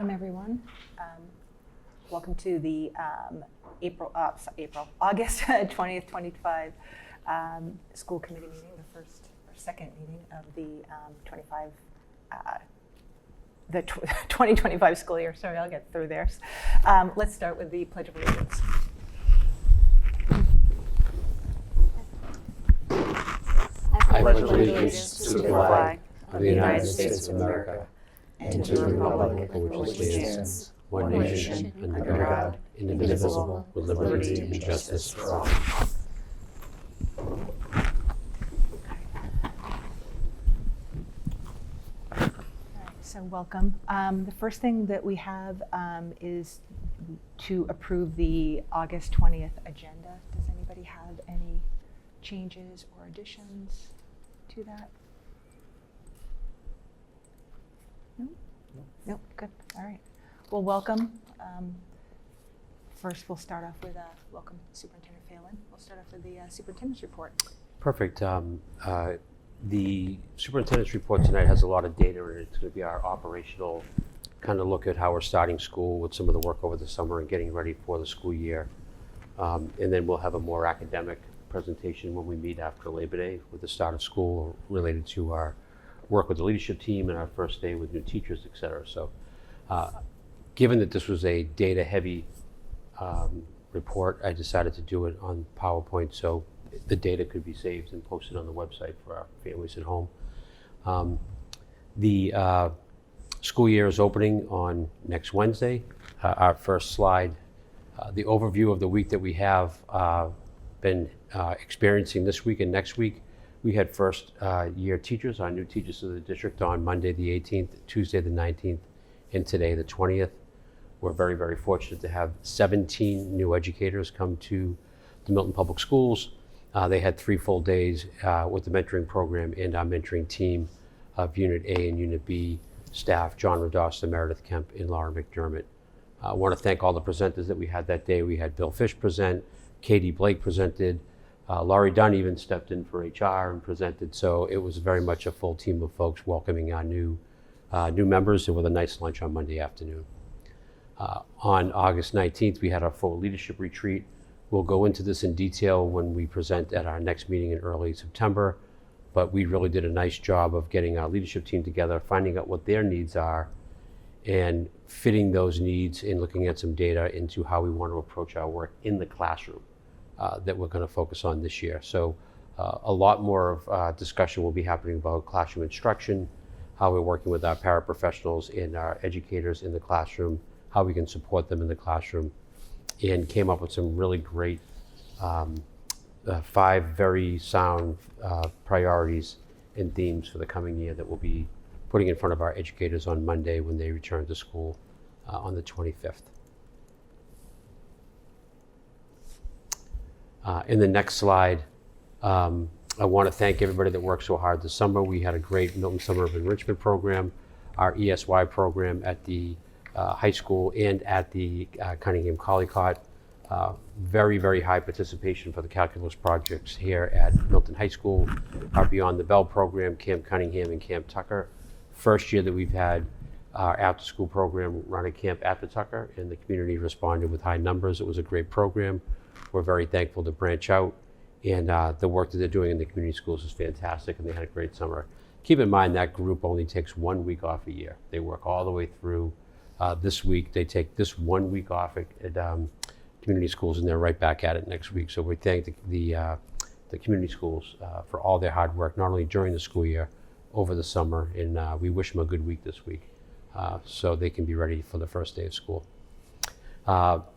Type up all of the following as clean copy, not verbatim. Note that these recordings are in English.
Welcome, everyone. Welcome to the August 20th, 2025 school committee meeting, the first or second meeting of the 2025 school year. Sorry, I'll get through there. Let's start with the Pledge of Allegiance. I pledge allegiance to the flag of the United States of America and to the republic for which it stands, one nation, under God, indivisible, with liberty and justice for all. So welcome. The first thing that we have is to approve the August 20th agenda. Does anybody have any changes or additions to that? No? Good. All right. Well, welcome. First, we'll start off with welcome Superintendent Phelan. We'll start off with the superintendent's report. Perfect. The superintendent's report tonight has a lot of data in it. It's going to be our operational kind of look at how we're starting school with some of the work over the summer and getting ready for the school year. And then we'll have a more academic presentation when we meet after Labor Day with the start of school related to our work with the leadership team and our first day with new teachers, et cetera. So given that this was a data heavy report, I decided to do it on PowerPoint so the data could be saved and posted on the website for our families at home. The school year is opening on next Wednesday. Our first slide, the overview of the week that we have been experiencing this week and next week. We had first year teachers, our new teachers of the district, on Monday the 18th, Tuesday the 19th, and today the 20th. We're very, very fortunate to have 17 new educators come to the Milton Public Schools. They had 3 full days with the mentoring program and our mentoring team of Unit A and Unit B staff, John Radosta, Meredith Kemp, and Laura McDermott. I want to thank all the presenters that we had that day. We had Bill Fish present, Katie Blake presented, Laurie Dunn even stepped in for HR and presented, so it was very much a full team of folks welcoming our new members, and with a nice lunch on Monday afternoon. On August 19th, we had our full leadership retreat. We'll go into this in detail when we present at our next meeting in early September, but we really did a nice job of getting our leadership team together, finding out what their needs are, and fitting those needs and looking at some data into how we want to approach our work in the classroom that we're going to focus on this year. So a lot more of discussion will be happening about classroom instruction, how we're working with our paraprofessionals and our educators in the classroom, how we can support them in the classroom, and came up with some really great 5 very sound priorities and themes for the coming year that we'll be putting in front of our educators on Monday when they return to school on the 25th. In the next slide, I want to thank everybody that worked so hard this summer. We had a great Milton Summer of Enrichment program, our ESY program at the high school and at the Cunningham Collycott. Very, very high participation for the calculus projects here at Milton High School. Our Beyond the Bell program, Camp Cunningham and Camp Tucker. First year that we've had our after school program run a camp at the Tucker, and the community responded with high numbers. It was a great program. We're very thankful to branch out, and the work that they're doing in the community schools is fantastic, and they had a great summer. Keep in mind that group only takes 1 week off a year. They work all the way through this week. They take this 1 week off at community schools, and they're right back at it next week. So we thank the community schools for all their hard work, not only during the school year, over the summer, and we wish them a good week this week so they can be ready for the first day of school.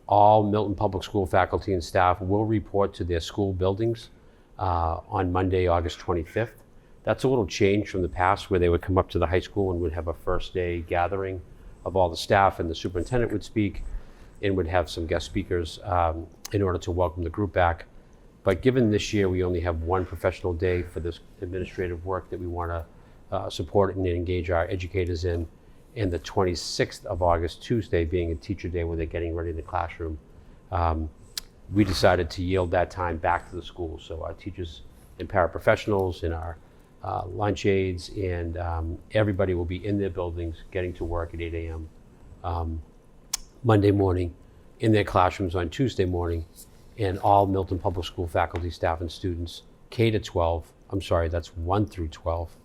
All Milton Public School faculty and staff will report to their school buildings on Monday, August 25th. That's a little change from the past where they would come up to the high school and would have a first day gathering of all the staff, and the superintendent would speak and would have some guest speakers in order to welcome the group back. But given this year we only have 1 professional day for this administrative work that we want to support and engage our educators in, and the 26th of August, Tuesday, being a teacher day where they're getting ready in the classroom, we decided to yield that time back to the school. So our teachers and paraprofessionals and our lunch aides and everybody will be in their buildings getting to work at 8 a.m. Monday morning, in their classrooms on Tuesday morning, and all Milton Public School faculty, staff, and students, K to 12, I'm sorry, that's 1 through 12,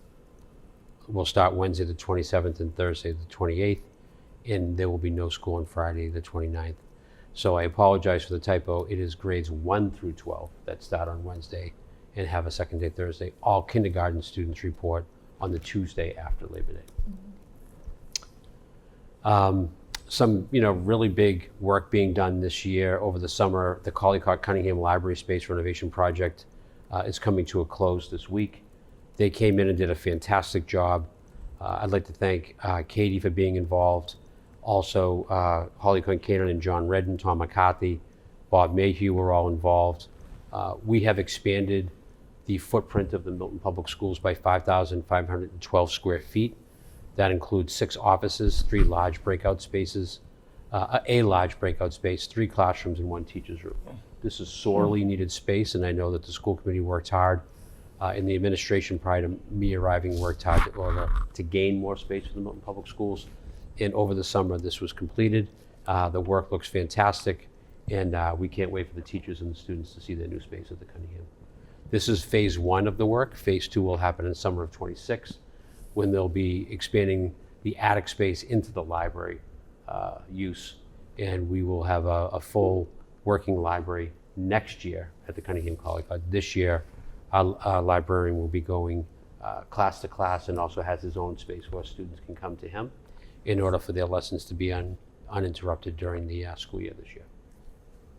will start Wednesday the 27th and Thursday the 28th, and there will be no school on Friday the 29th. So I apologize for the typo. It is grades 1 through 12 that start on Wednesday and have a second day Thursday. All kindergarten students report on the Tuesday after Labor Day. Some really big work being done this year over the summer. The Collycott Cunningham Library Space Renovation Project is coming to a close this week. They came in and did a fantastic job. I'd like to thank Katie for being involved. Also, Holly Concanon and John Redden, Tom McCarthy, Bob Mayhew were all involved. We have expanded the footprint of the Milton Public Schools by 5,512 square feet. That includes 6 offices, 3 large breakout spaces, a large breakout space, 3 classrooms, and 1 teacher's room. This is sorely needed space, and I know that the school committee worked hard. And the administration, prior to me arriving, worked hard to gain more space for the Milton Public Schools. And over the summer, this was completed. The work looks fantastic, and we can't wait for the teachers and the students to see their new space at the Cunningham. This is phase 1 of the work. Phase 2 will happen in summer of '26, when they'll be expanding the attic space into the library use, and we will have a full working library next year at the Cunningham College. This year, our librarian will be going class to class and also has his own space where students can come to him in order for their lessons to be uninterrupted during the school year this year.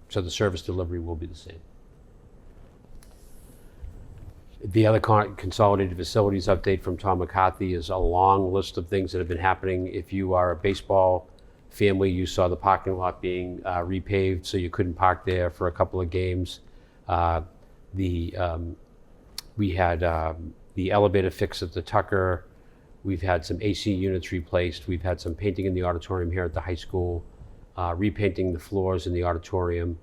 So the service delivery will be the same. The other consolidated facilities update from Tom McCarthy is a long list of things that have been happening. If you are a baseball family, you saw the parking lot being repaved, so you couldn't park there for a couple of games. We had the elevator fix at the Tucker. We've had some AC units replaced. We've had some painting in the auditorium here at the high school, repainting the floors in the auditorium.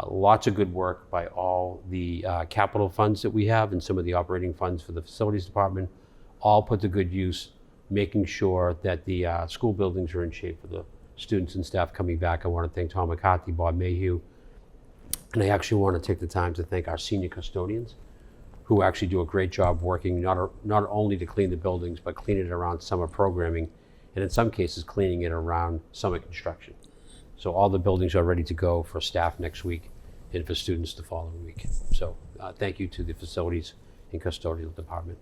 Lots of good work by all the capital funds that we have and some of the operating funds for the facilities department, all put to good use, making sure that the school buildings are in shape for the students and staff coming back. I want to thank Tom McCarthy, Bob Mayhew, and I actually want to take the time to thank our senior custodians, who actually do a great job working not only to clean the buildings, but clean it around summer programming, and in some cases cleaning it around summer construction. So all the buildings are ready to go for staff next week and for students the following week. So thank you to the facilities and custodial department.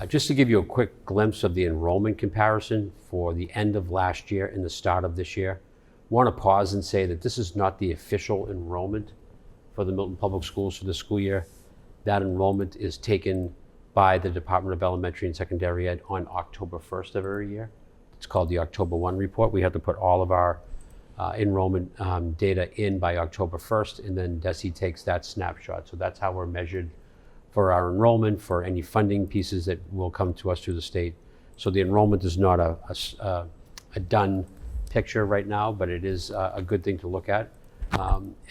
Just to give you a quick glimpse of the enrollment comparison for the end of last year and the start of this year, I want to pause and say that this is not the official enrollment for the Milton Public Schools for the school year. That enrollment is taken by the Department of Elementary and Secondary Ed on October 1st of every year. It's called the October 1 report. We have to put all of our enrollment data in by October 1st, and then DESE takes that snapshot. So that's how we're measured for our enrollment, for any funding pieces that will come to us through the state. So the enrollment is not a done picture right now, but it is a good thing to look at.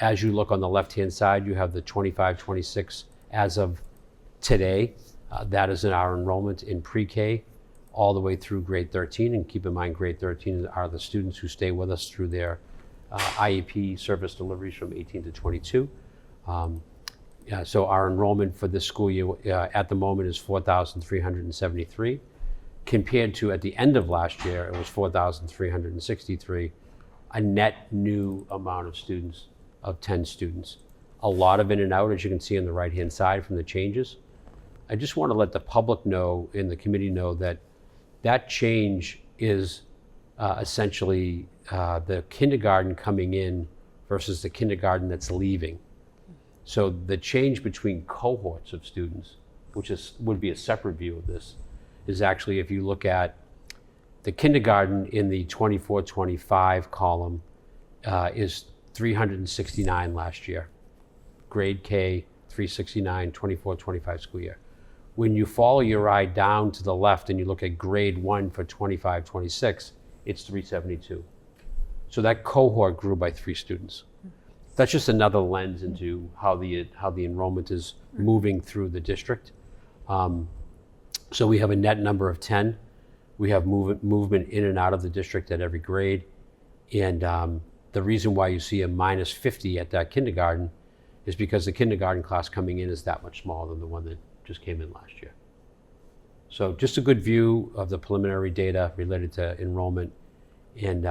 As you look on the left-hand side, you have the 25-26 as of today. That is in our enrollment in pre-K all the way through grade 13. And keep in mind, grade 13 are the students who stay with us through their IEP service deliveries from 18 to 22. So our enrollment for this school year at the moment is 4,373. Compared to at the end of last year, it was 4,363. A net new amount of students of 10 students. A lot of in and out, as you can see on the right-hand side from the changes. I just want to let the public know and the committee know that that change is essentially the kindergarten coming in versus the kindergarten that's leaving. So the change between cohorts of students, which would be a separate view of this, is actually if you look at the kindergarten in the 24-25 column is 369 last year. Grade K, 369, 24-25 school year. When you follow your eye down to the left and you look at grade 1 for 25-26, it's 372. So that cohort grew by 3 students. That's just another lens into how the enrollment is moving through the district. So we have a net number of 10. We have movement in and out of the district at every grade. And the reason why you see a minus 50 at that kindergarten is because the kindergarten class coming in is that much smaller than the one that just came in last year. So just a good view of the preliminary data related to enrollment. And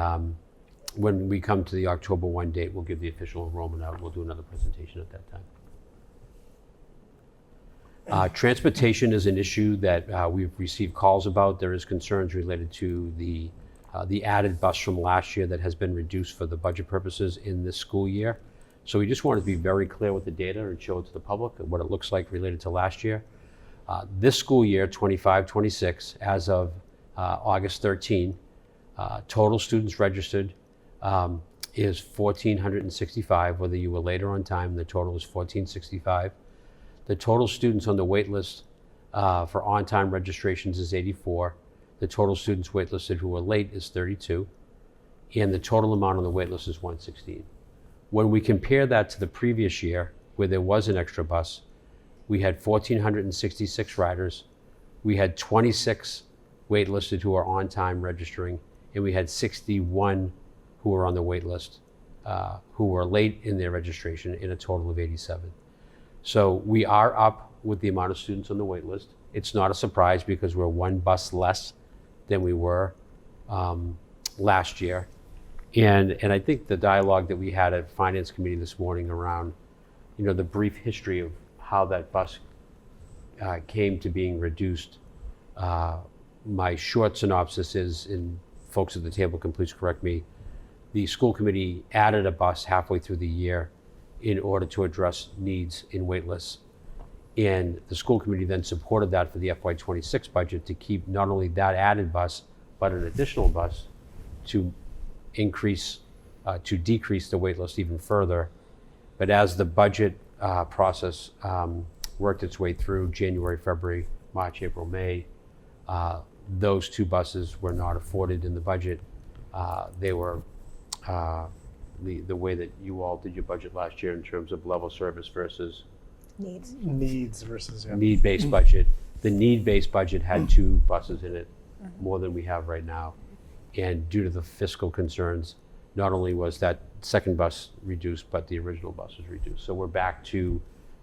when we come to the October 1 date, we'll give the official enrollment out. We'll do another presentation at that time. Transportation is an issue that we've received calls about. There is concerns related to the added bus from last year that has been reduced for the budget purposes in this school year. So we just wanted to be very clear with the data and show it to the public and what it looks like related to last year. This school year, 25-26, as of August 13, total students registered is 1,465. Whether you were later on time, the total is 1,465. The total students on the wait list for on-time registrations is 84. The total students waitlisted who were late is 32. And the total amount on the wait list is 116. When we compare that to the previous year, where there was an extra bus, we had 1,466 riders. We had 26 waitlisted who are on time registering, and we had 61 who were on the wait list who were late in their registration, in a total of 87. So we are up with the amount of students on the wait list. It's not a surprise because we're one bus less than we were last year. And I think the dialogue that we had at Finance Committee this morning around, the brief history of how that bus came to being reduced, my short synopsis is, and folks at the table can please correct me, the school committee added a bus halfway through the year in order to address needs in wait lists. And the school committee then supported that for the FY26 budget to keep not only that added bus, but an additional bus to decrease the wait list even further. But as the budget process worked its way through January, February, March, April, May, those two buses were not afforded in the budget. They were the way that you all did your budget last year in terms of level service versus needs versus need-based budget. The need-based budget had two buses in it, more than we have right now. And due to the fiscal concerns, not only was that second bus reduced, but the original bus was reduced. So we're back to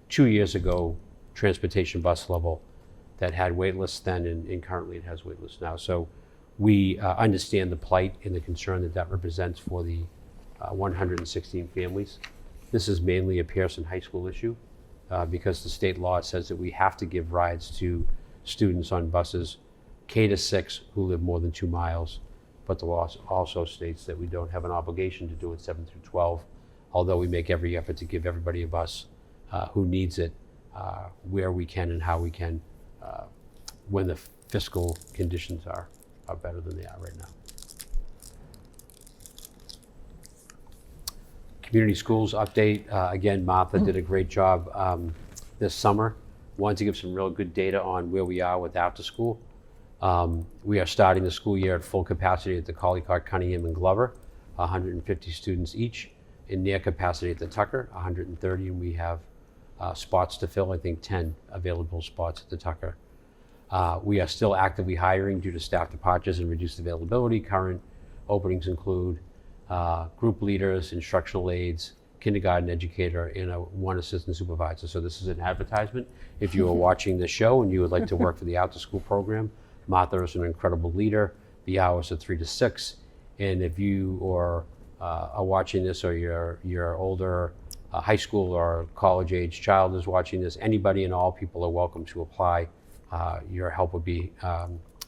2 years ago transportation bus level that had wait lists then, and currently it has wait lists now. So we understand the plight and the concern that represents for the 116 families. This is mainly a Pearson High School issue because the state law says that we have to give rides to students on buses K-6 who live more than 2 miles. But the law also states that we don't have an obligation to do it 7 through 12, although we make every effort to give everybody a bus who needs it, where we can and how we can, when the fiscal conditions are better than they are right now. Community schools update. Again, Martha did a great job this summer. Wanted to give some real good data on where we are with after school. We are starting the school year at full capacity at the Collycott, Cunningham, and Glover, 150 students each. In near capacity at the Tucker, 130, and we have spots to fill, I think 10 available spots at the Tucker. We are still actively hiring due to staff departures and reduced availability. Current openings include group leaders, instructional aides, kindergarten educator, and one assistant supervisor. So this is an advertisement. If you are watching the show and you would like to work for the after school program, Martha is an incredible leader. The hours are 3 to 6. And if you are watching this, or you're older, high school or college age child is watching this, anybody and all people are welcome to apply. Your help would be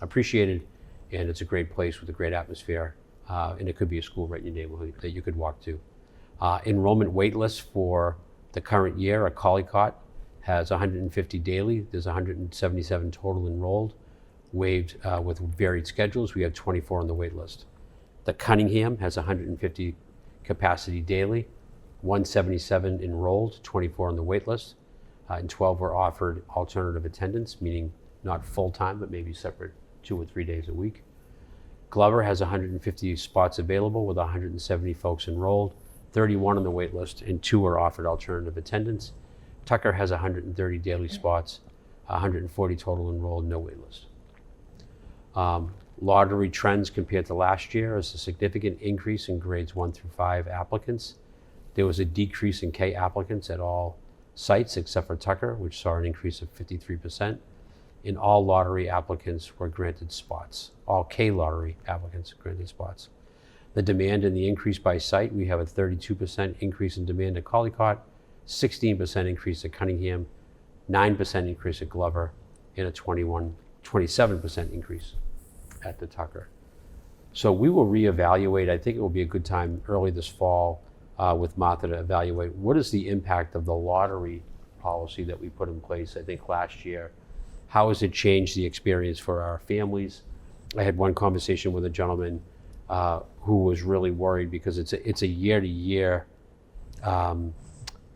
appreciated, and it's a great place with a great atmosphere. And it could be a school right in your neighborhood that you could walk to. Enrollment wait list for the current year at Collycott has 150 daily. There's 177 total enrolled, waived with varied schedules. We have 24 on the wait list. The Cunningham has 150 capacity daily, 177 enrolled, 24 on the wait list, and 12 were offered alternative attendance, meaning not full-time, but maybe separate 2 or 3 days a week. Glover has 150 spots available with 170 folks enrolled, 31 on the wait list, and 2 are offered alternative attendance. Tucker has 130 daily spots, 140 total enrolled, no wait list. Lottery trends compared to last year is a significant increase in grades 1 through 5 applicants. There was a decrease in K applicants at all sites except for Tucker, which saw an increase of 53%. And all lottery applicants were granted spots. All K lottery applicants granted spots. The demand and the increase by site, we have a 32% increase in demand at Collycott, 16% increase at Cunningham, 9% increase at Glover, and a 27% increase at the Tucker. So we will reevaluate. I think it will be a good time early this fall with Martha to evaluate what is the impact of the lottery policy that we put in place, I think last year. How has it changed the experience for our families? I had one conversation with a gentleman who was really worried because it's a year-to-year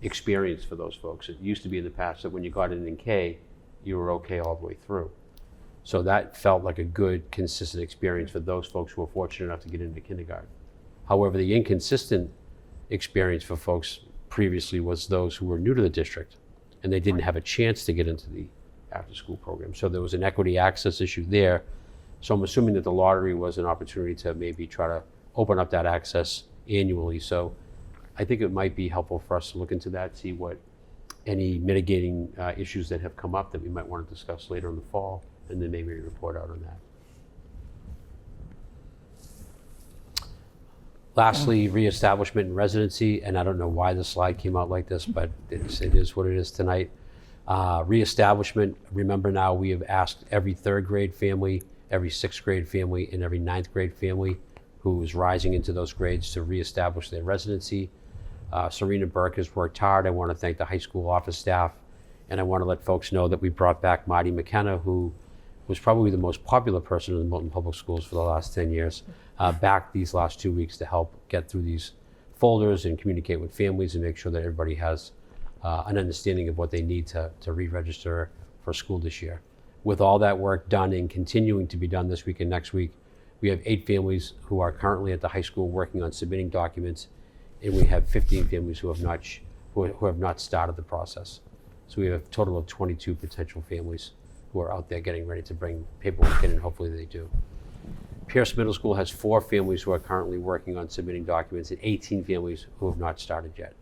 experience for those folks. It used to be in the past that when you got in K, you were okay all the way through. So that felt like a good, consistent experience for those folks who were fortunate enough to get into kindergarten. However, the inconsistent experience for folks previously was those who were new to the district and they didn't have a chance to get into the after-school program. So there was an equity access issue there. So I'm assuming that the lottery was an opportunity to maybe try to open up that access annually. So I think it might be helpful for us to look into that, see what any mitigating issues that have come up that we might want to discuss later in the fall, and then maybe report out on that. Lastly, reestablishment and residency, and I don't know why the slide came out like this, but it is what it is tonight. Reestablishment, remember now we have asked every 3rd grade family, every 6th grade family, and every 9th grade family who is rising into those grades to reestablish their residency. Serena Burke has worked hard. I want to thank the high school office staff, and I want to let folks know that we brought back Marty McKenna, who was probably the most popular person in the Milton Public Schools for the last 10 years, back these last 2 weeks to help get through these folders and communicate with families and make sure that everybody has an understanding of what they need to re-register for school this year. With all that work done and continuing to be done this week and next week, we have 8 families who are currently at the high school working on submitting documents, and we have 15 families who have not started the process. So we have a total of 22 potential families who are out there getting ready to bring paperwork in, and hopefully they do. Pierce Middle School has 4 families who are currently working on submitting documents and 18 families who have not started yet.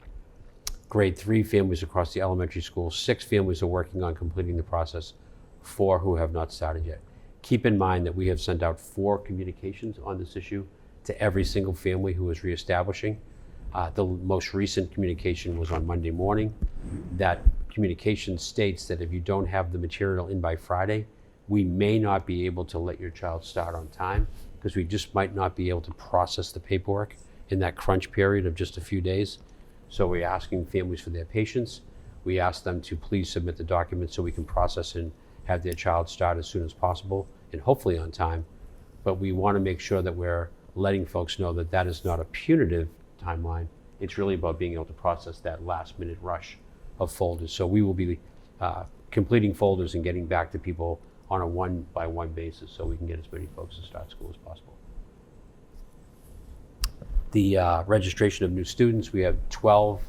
Grade 3 families across the elementary school, 6 families are working on completing the process, 4 who have not started yet. Keep in mind that we have sent out 4 communications on this issue to every single family who is reestablishing. The most recent communication was on Monday morning. That communication states that if you don't have the material in by Friday, we may not be able to let your child start on time because we just might not be able to process the paperwork in that crunch period of just a few days. So we're asking families for their patience. We ask them to please submit the documents so we can process and have their child start as soon as possible and hopefully on time. But we want to make sure that we're letting folks know that that is not a punitive timeline. It's really about being able to process that last minute rush of folders. So we will be completing folders and getting back to people on a 1-by-1 basis so we can get as many folks to start school as possible. The registration of new students, we have 12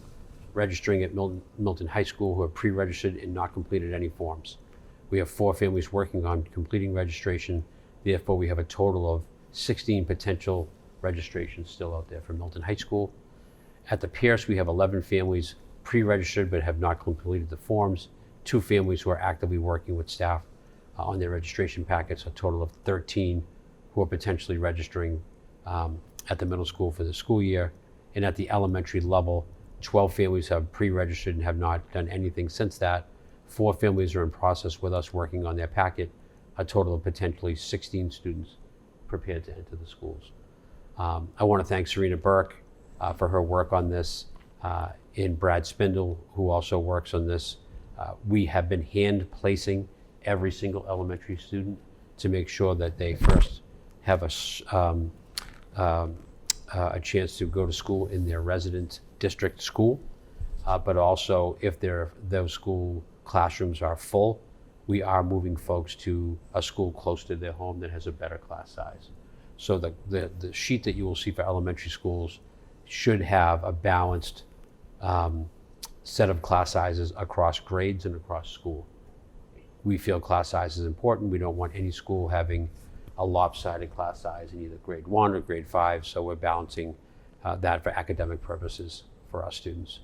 registering at Milton High School who have pre-registered and not completed any forms. We have 4 families working on completing registration. Therefore, we have a total of 16 potential registrations still out there for Milton High School. At the Pierce, we have 11 families pre-registered but have not completed the forms, 2 families who are actively working with staff on their registration packets, a total of 13 who are potentially registering at the middle school for the school year. And at the elementary level, 12 families have pre-registered and have not done anything since that. 4 families are in process with us working on their packet, a total of potentially 16 students prepared to enter the schools. I want to thank Serena Burke for her work on this, and Brad Spindle, who also works on this. We have been hand placing every single elementary student to make sure that they first have a chance to go to school in their resident district school, but also if those school classrooms are full, we are moving folks to a school close to their home that has a better class size. So the sheet that you will see for elementary schools should have a balanced set of class sizes across grades and across school. We feel class size is important. We don't want any school having a lopsided class size in either grade 1 or grade 5, so we're balancing that for academic purposes for our students.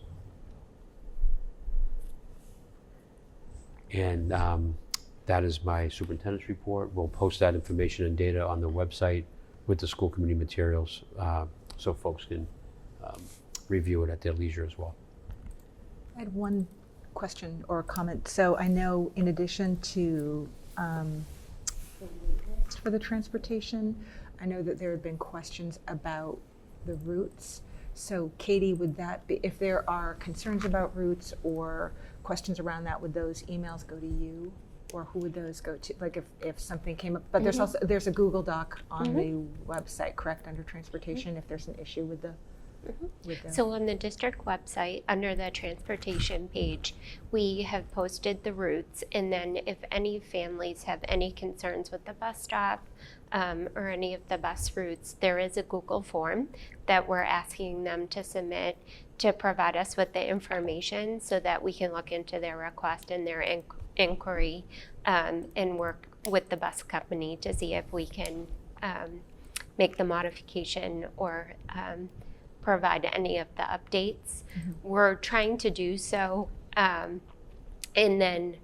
And that is my superintendent's report. We'll post that information and data on the website with the school committee materials, so folks can review it at their leisure as well. I had one question or comment. So I know in addition to for the transportation, I know that there have been questions about the routes. So Katie, would that be, if there are concerns about routes or questions around that, would those emails go to you? Or who would those go to? Like if something came up, but there's also, there's a Google Doc on the website, correct, under transportation, if there's an issue with the, So on the district website, under the transportation page, we have posted the routes, and then if any families have any concerns with the bus stop or any of the bus routes, there is a Google form that we're asking them to submit to provide us with the information so that we can look into their request and their inquiry and work with the bus company to see if we can make the modification or provide any of the updates. We're trying to do so and then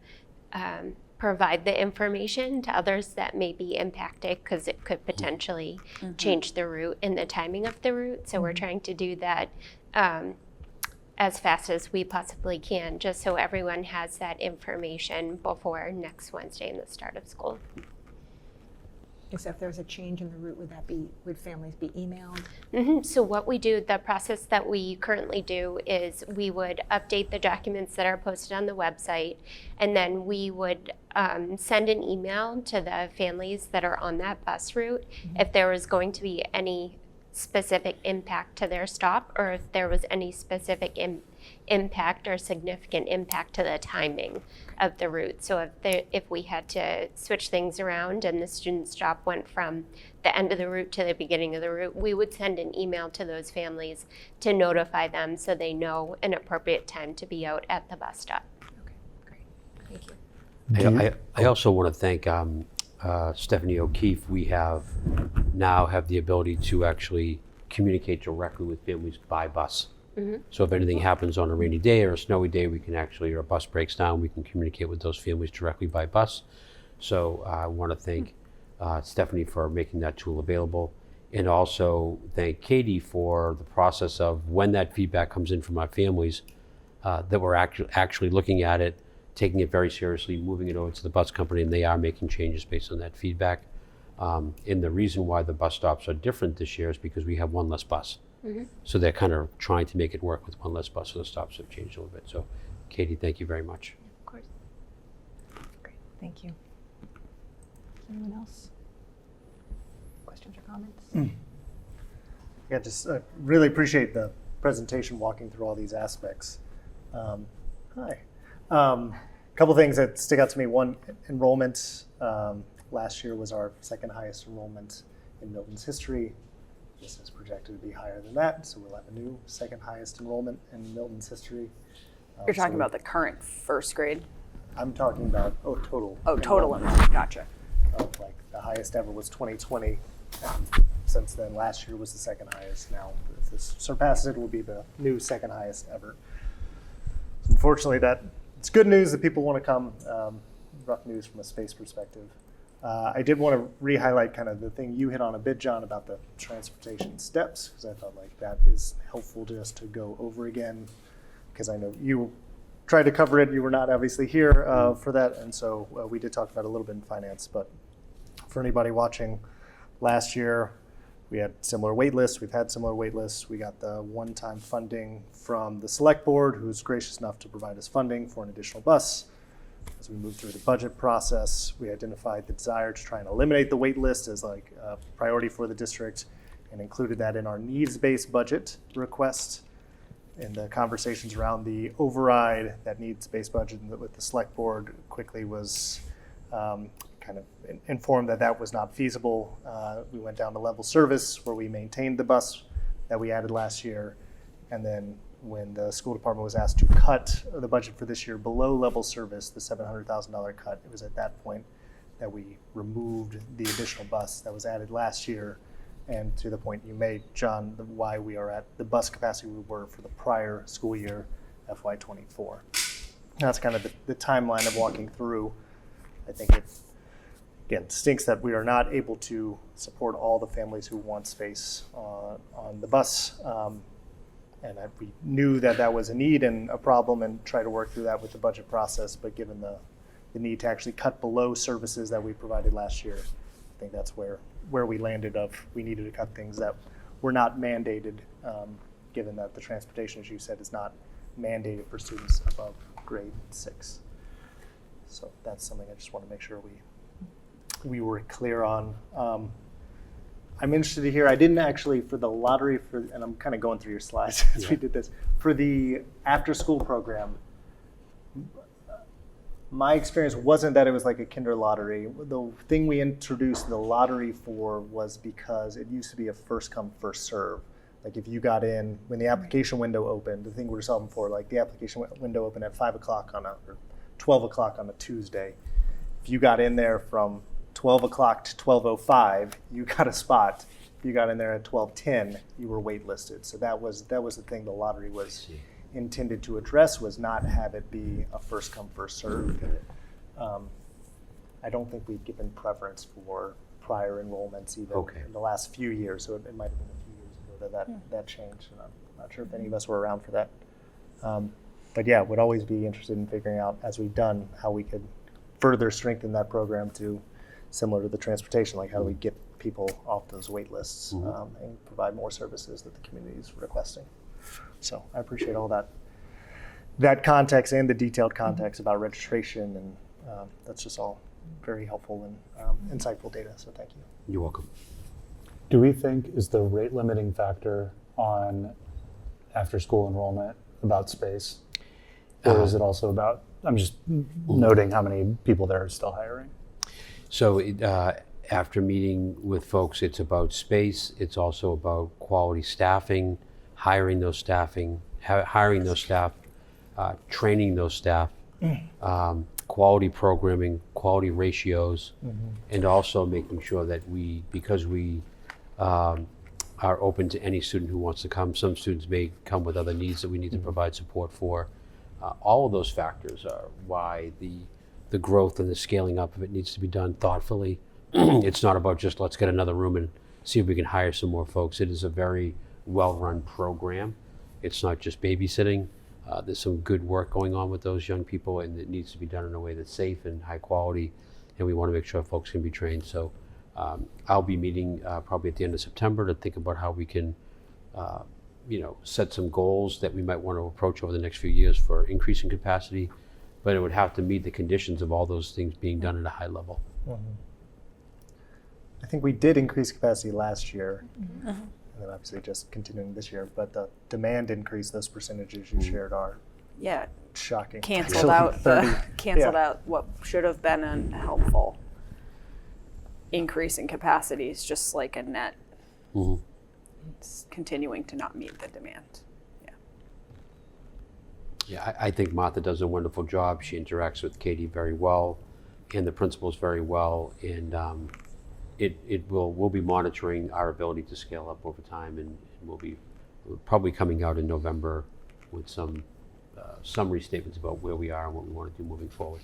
provide the information to others that may be impacted because it could potentially change the route and the timing of the route. So we're trying to do that as fast as we possibly can, just so everyone has that information before next Wednesday and the start of school. so if there's a change in the route, would families be emailed? So what we do, the process that we currently do is we would update the documents that are posted on the website, and then we would send an email to the families that are on that bus route if there was going to be any specific impact to their stop, or if there was any specific impact or significant impact to the timing of the route. So if we had to switch things around and the student stop went from the end of the route to the beginning of the route, we would send an email to those families to notify them so they know an appropriate time to be out at the bus stop. Okay, great. Thank you. I also want to thank Stephanie O'Keefe. We have the ability to actually communicate directly with families by bus. So if anything happens on a rainy day or a snowy day, we can actually, or a bus breaks down, we can communicate with those families directly by bus. So I want to thank Stephanie for making that tool available, and also thank Katie for the process of when that feedback comes in from our families, that we're actually looking at it, taking it very seriously, moving it over to the bus company, and they are making changes based on that feedback. And the reason why the bus stops are different this year is because we have one less bus. So they're kind of trying to make it work with one less bus, so the stops have changed a little bit. So Katie, thank you very much. Of course. Great, thank you. Anyone else? Questions or comments? Yeah, just really appreciate the presentation, walking through all these aspects. Hi. Couple things that stick out to me. One, enrollment. Last year was our second highest enrollment in Milton's history. This is projected to be higher than that, so we'll have a new second highest enrollment in Milton's history. You're talking about the current first grade? I'm talking about, total. Oh, total enrollment, gotcha. Like the highest ever was 2020. And since then, last year was the second highest. Now, if this surpasses it, will be the new second highest ever. Unfortunately, it's good news that people want to come. Rough news from a space perspective. I did want to re-highlight kind of the thing you hit on a bit, John, about the transportation steps, because I felt like that is helpful just to go over again, because I know you tried to cover it. You were not obviously here for that, and so we did talk about it a little bit in finance, but for anybody watching, last year we had similar wait lists. We've had similar wait lists. We got the one-time funding from the select board, who's gracious enough to provide us funding for an additional bus. As we moved through the budget process, we identified the desire to try and eliminate the wait list as like a priority for the district, and included that in our needs-based budget request. In the conversations around the override, that needs-based budget with the select board quickly was kind of informed that that was not feasible. We went down to level service, where we maintained the bus that we added last year, and then when the school department was asked to cut the budget for this year below level service, the $700,000 cut, it was at that point that we removed the additional bus that was added last year. And to the point you made, John, why we are at the bus capacity we were for the prior school year, FY24. That's kind of the timeline of walking through. I think it, again, stinks that we are not able to support all the families who want space on the bus. And we knew that that was a need and a problem and try to work through that with the budget process. But given the need to actually cut below services that we provided last year, I think that's where we landed of we needed to cut things that were not mandated, given that the transportation, as you said, is not mandated for students above grade 6. So that's something I just want to make sure we were clear on. I'm interested to hear, I didn't actually, for the lottery, and I'm kind of going through your slides as we did this, for the after-school program, my experience wasn't that it was like a kinder lottery. The thing we introduced the lottery for was because it used to be a first come, first serve. Like if you got in, when the application window opened, the thing we were solving for, like the application window opened at 5 o'clock or 12 o'clock on a Tuesday. If you got in there from 12 o'clock to 12:05, you got a spot. If you got in there at 12:10, you were waitlisted. So that was the thing the lottery was intended to address, was not have it be a first come, first serve. I don't think we've given preference for prior enrollments even in the last few years. So it might have been a few years ago that changed. And I'm not sure if any of us were around for that. But yeah, would always be interested in figuring out, as we've done, how we could further strengthen that program to similar to the transportation, like how do we get people off those wait lists and provide more services that the community is requesting. So I appreciate all that context and the detailed context about registration, and that's just all very helpful and insightful data, so thank you. You're welcome. Do we think is the rate limiting factor on after school enrollment about space? Or is it also about, I'm just noting how many people they're still hiring? So after meeting with folks, it's about space. It's also about quality staffing, hiring those staff, training those staff, quality programming, quality ratios, and also making sure that because we are open to any student who wants to come. Some students may come with other needs that we need to provide support for. All of those factors are why the growth and the scaling up of it needs to be done thoughtfully. It's not about just let's get another room and see if we can hire some more folks. It is a very well-run program. It's not just babysitting. There's some good work going on with those young people, and it needs to be done in a way that's safe and high quality, and we want to make sure folks can be trained. So I'll be meeting probably at the end of September to think about how we can set some goals that we might want to approach over the next few years for increasing capacity, but it would have to meet the conditions of all those things being done at a high level. I think we did increase capacity last year, and then obviously just continuing this year, but the demand increase, those percentages you shared are shocking. Canceled out what should have been a helpful increase in capacity. Is just like a net. It's continuing to not meet the demand. Yeah, I think Martha does a wonderful job. She interacts with Katie very well, and the principals very well, and we'll be monitoring our ability to scale up over time, and we'll be probably coming out in November with some summary statements about where we are and what we want to do moving forward.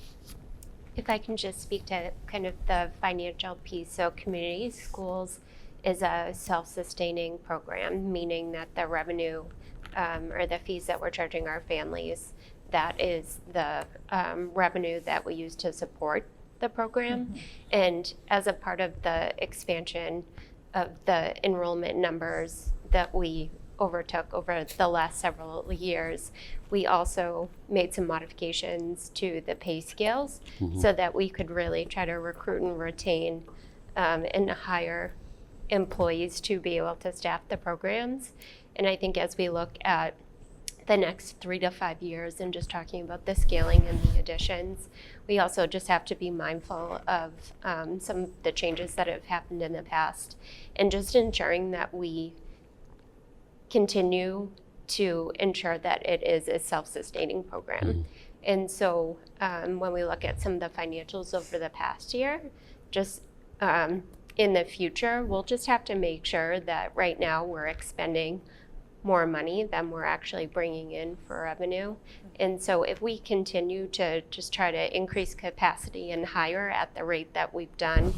If I can just speak to kind of the financial piece. So community schools is a self-sustaining program, meaning that the revenue or the fees that we're charging our families, that is the revenue that we use to support the program. And as a part of the expansion of the enrollment numbers that we overtook over the last several years, we also made some modifications to the pay scales so that we could really try to recruit and retain and hire employees to be able to staff the programs. And I think as we look at the next 3 to 5 years and just talking about the scaling and the additions, we also just have to be mindful of some of the changes that have happened in the past, and just ensuring that we continue to ensure that it is a self-sustaining program. And so when we look at some of the financials over the past year, just in the future, we'll just have to make sure that right now we're expending more money than we're actually bringing in for revenue. And so if we continue to just try to increase capacity and hire at the rate that we've done,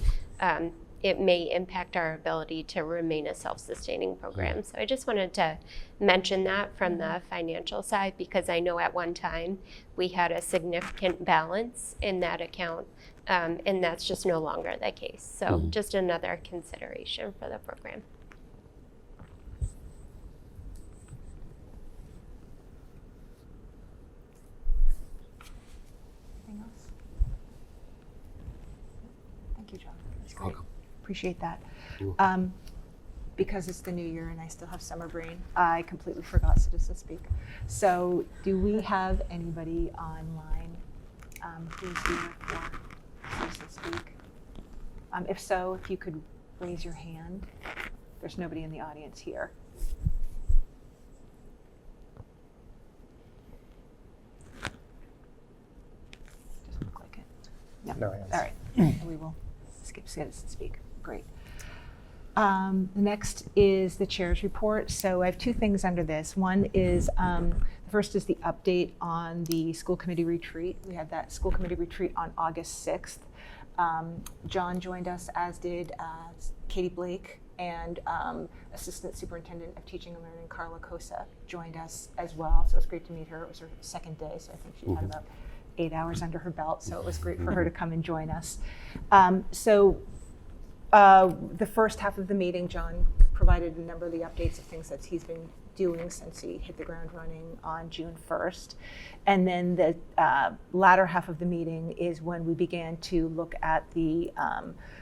it may impact our ability to remain a self-sustaining program. So I just wanted to mention that from the financial side, because I know at one time we had a significant balance in that account, and that's just no longer the case. So just another consideration for the program. Anything else? Thank you, John. That's great. Welcome. Appreciate that. You're Because it's the new year and I still have summer brain, I completely forgot Citizen Speak. So do we have anybody online who's here for Citizen Speak? If so, if you could raise your hand. There's nobody in the audience here. Doesn't look like it. No hands. All right. And we will skip Citizen Speak. Great. The next is the chair's report. So I have two things under this. One is, the first is the update on the school committee retreat. We had that school committee retreat on August 6th. John joined us, as did Katie Blake, and Assistant Superintendent of Teaching and Learning, Carla Cosa, joined us as well. So it was great to meet her. It was her second day, so I think she had about 8 hours under her belt. So it was great for her to come and join us. The first half of the meeting, John provided a number of the updates of things that he's been doing since he hit the ground running on June 1st. And then the latter half of the meeting is when we began to look at the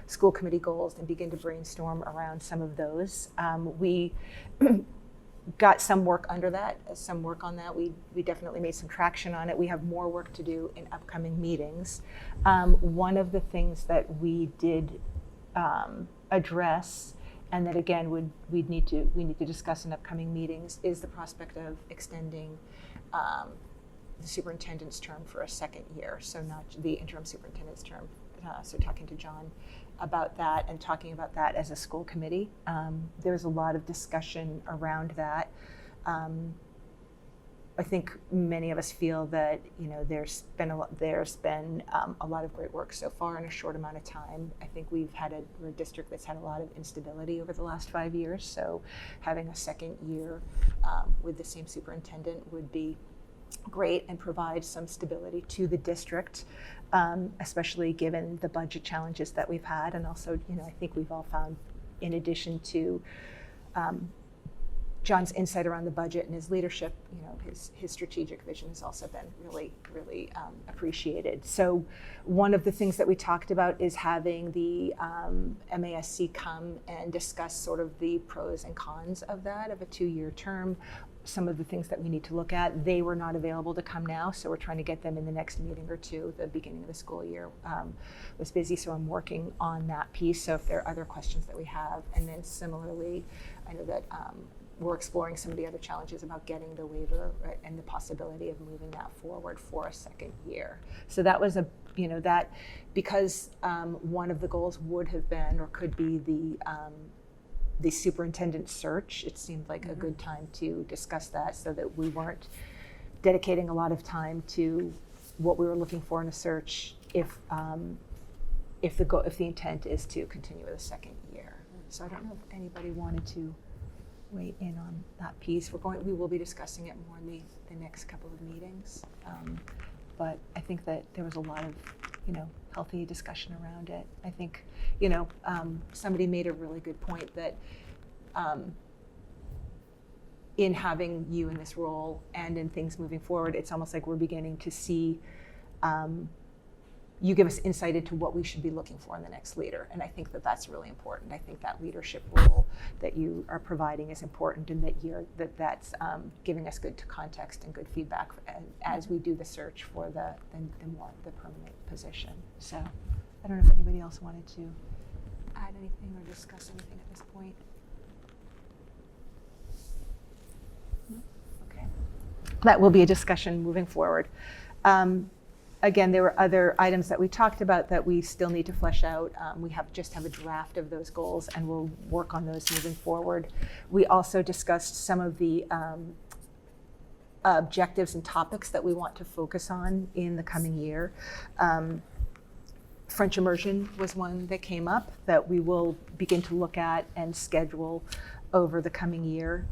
school committee goals and begin to brainstorm around some of those. We got some work under that, some work on that. We definitely made some traction on it. We have more work to do in upcoming meetings. One of the things that we did address, and that again we need to discuss in upcoming meetings, is the prospect of extending the superintendent's term for a second year, so not the interim superintendent's term. So talking to John about that and talking about that as a school committee. There was a lot of discussion around that. I think many of us feel that there's been a lot of great work so far in a short amount of time. I think we're a district that's had a lot of instability over the last 5 years, so having a second year with the same superintendent would be great and provide some stability to the district, especially given the budget challenges that we've had. And also, I think we've all found, in addition to John's insight around the budget and his leadership, his strategic vision has also been really, really appreciated. So one of the things that we talked about is having the MASC come and discuss sort of the pros and cons of that, of a 2-year term, some of the things that we need to look at. They were not available to come now, so we're trying to get them in the next meeting or two. The beginning of the school year was busy, so I'm working on that piece. So if there are other questions that we have, and then similarly, I know that we're exploring some of the other challenges about getting the waiver, right, and the possibility of moving that forward for a second year. So that was that because one of the goals would have been or could be the superintendent search. It seemed like a good time to discuss that, so that we weren't dedicating a lot of time to what we were looking for in a search if the intent is to continue with a second year. So I don't know if anybody wanted to weigh in on that piece. We will be discussing it more in the next couple of meetings. But I think that there was a lot of, healthy discussion around it. I think, somebody made a really good point that in having you in this role and in things moving forward, it's almost like we're beginning to see you give us insight into what we should be looking for in the next leader. And I think that that's really important. I think that leadership role that you are providing is important, and that's giving us good context and good feedback as we do the search for the permanent position. So I don't know if anybody else wanted to add anything or discuss anything at this point. No? that will be a discussion moving forward. Again, there were other items that we talked about that we still need to flesh out. We just have a draft of those goals, and we'll work on those moving forward. We also discussed some of the objectives and topics that we want to focus on in the coming year. French immersion was one that came up that we will begin to look at and schedule over the coming year.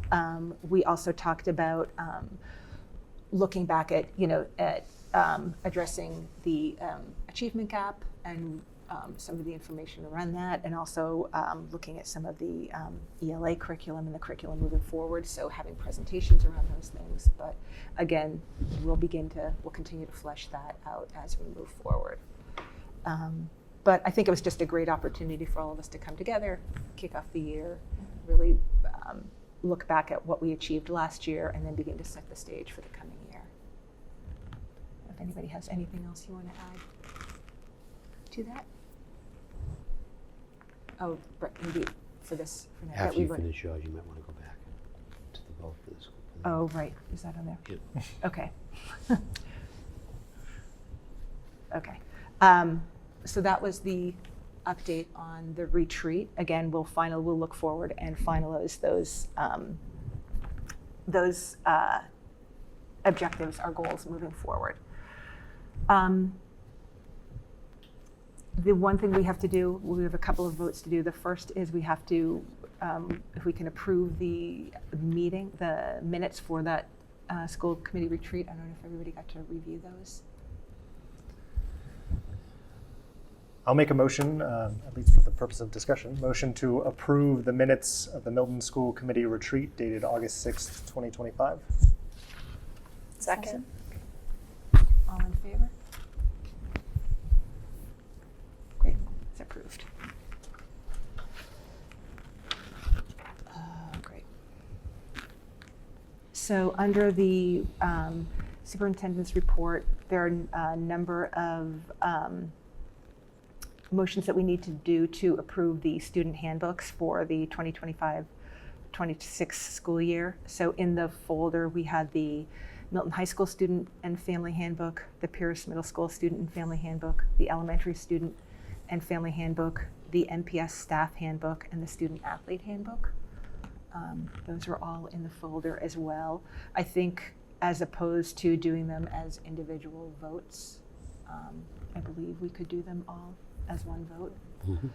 We also talked about looking back at, addressing the achievement gap and some of the information around that, and also looking at some of the ELA curriculum and the curriculum moving forward, so having presentations around those things. But again, we'll continue to flesh that out as we move forward. But I think it was just a great opportunity for all of us to come together, kick off the year, really look back at what we achieved last year, and then begin to set the stage for the coming year. If anybody has anything else you want to add to that? Oh, right, maybe for this. For now, After you finish yours, you might want to go back to the vote for the school. Oh, right. Is that on there? Yeah. Okay. Okay. So that was the update on the retreat. Again, we'll look forward and finalize those objectives, our goals moving forward. The one thing we have to do, we have a couple of votes to do. The first is we have to, if we can approve the minutes for that school committee retreat. I don't know if everybody got to review those. I'll make a motion, at least for the purpose of discussion, motion to approve the minutes of the Milton School Committee retreat dated August 6th, 2025. Second. All in favor? Great, it's approved. Great. So under the superintendent's report, there are a number of motions that we need to do to approve the student handbooks for the 2025-26 school year. So in the folder, we had the Milton High School Student and Family Handbook, the Pierce Middle School Student and Family Handbook, the Elementary Student and Family Handbook, the MPS Staff Handbook, and the Student Athlete Handbook. Those are all in the folder as well. I think as opposed to doing them as individual votes, I believe we could do them all as one vote. Mm-hmm.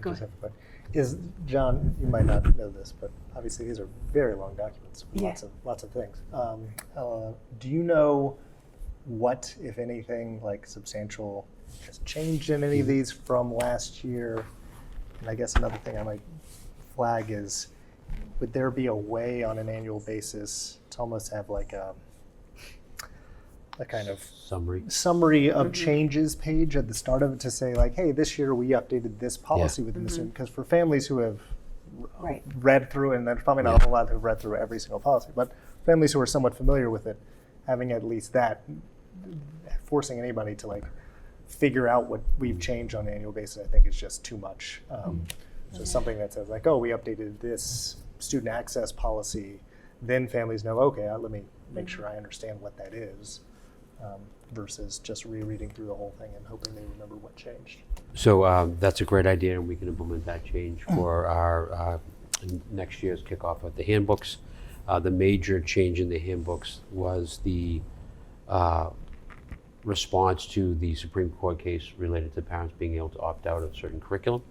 Go Just ahead. have a question. Is John? You might not know this, but obviously these are very long documents. With Yeah. lots of things. Do you know what, if anything, like substantial has changed in any of these from last year? And I guess another thing I might flag is, would there be a way on an annual basis to almost have like a kind of Summary. of changes page at the start of it to say like, hey, this year we updated this policy within the student, because for families who have Right. read through, and there's probably not a whole lot who've read through every single policy, but families who are somewhat familiar with it, having at least that, forcing anybody to like figure out what we've changed on an annual basis, I think is just too much. So something that says like, oh, we updated this student access policy, then families know, okay, let me make sure I understand what that is. Versus just rereading through the whole thing and hoping they remember what changed. So that's a great idea, and we can implement that change for our next year's kickoff with the handbooks. The major change in the handbooks was the response to the Supreme Court case related to parents being able to opt out of certain curriculum.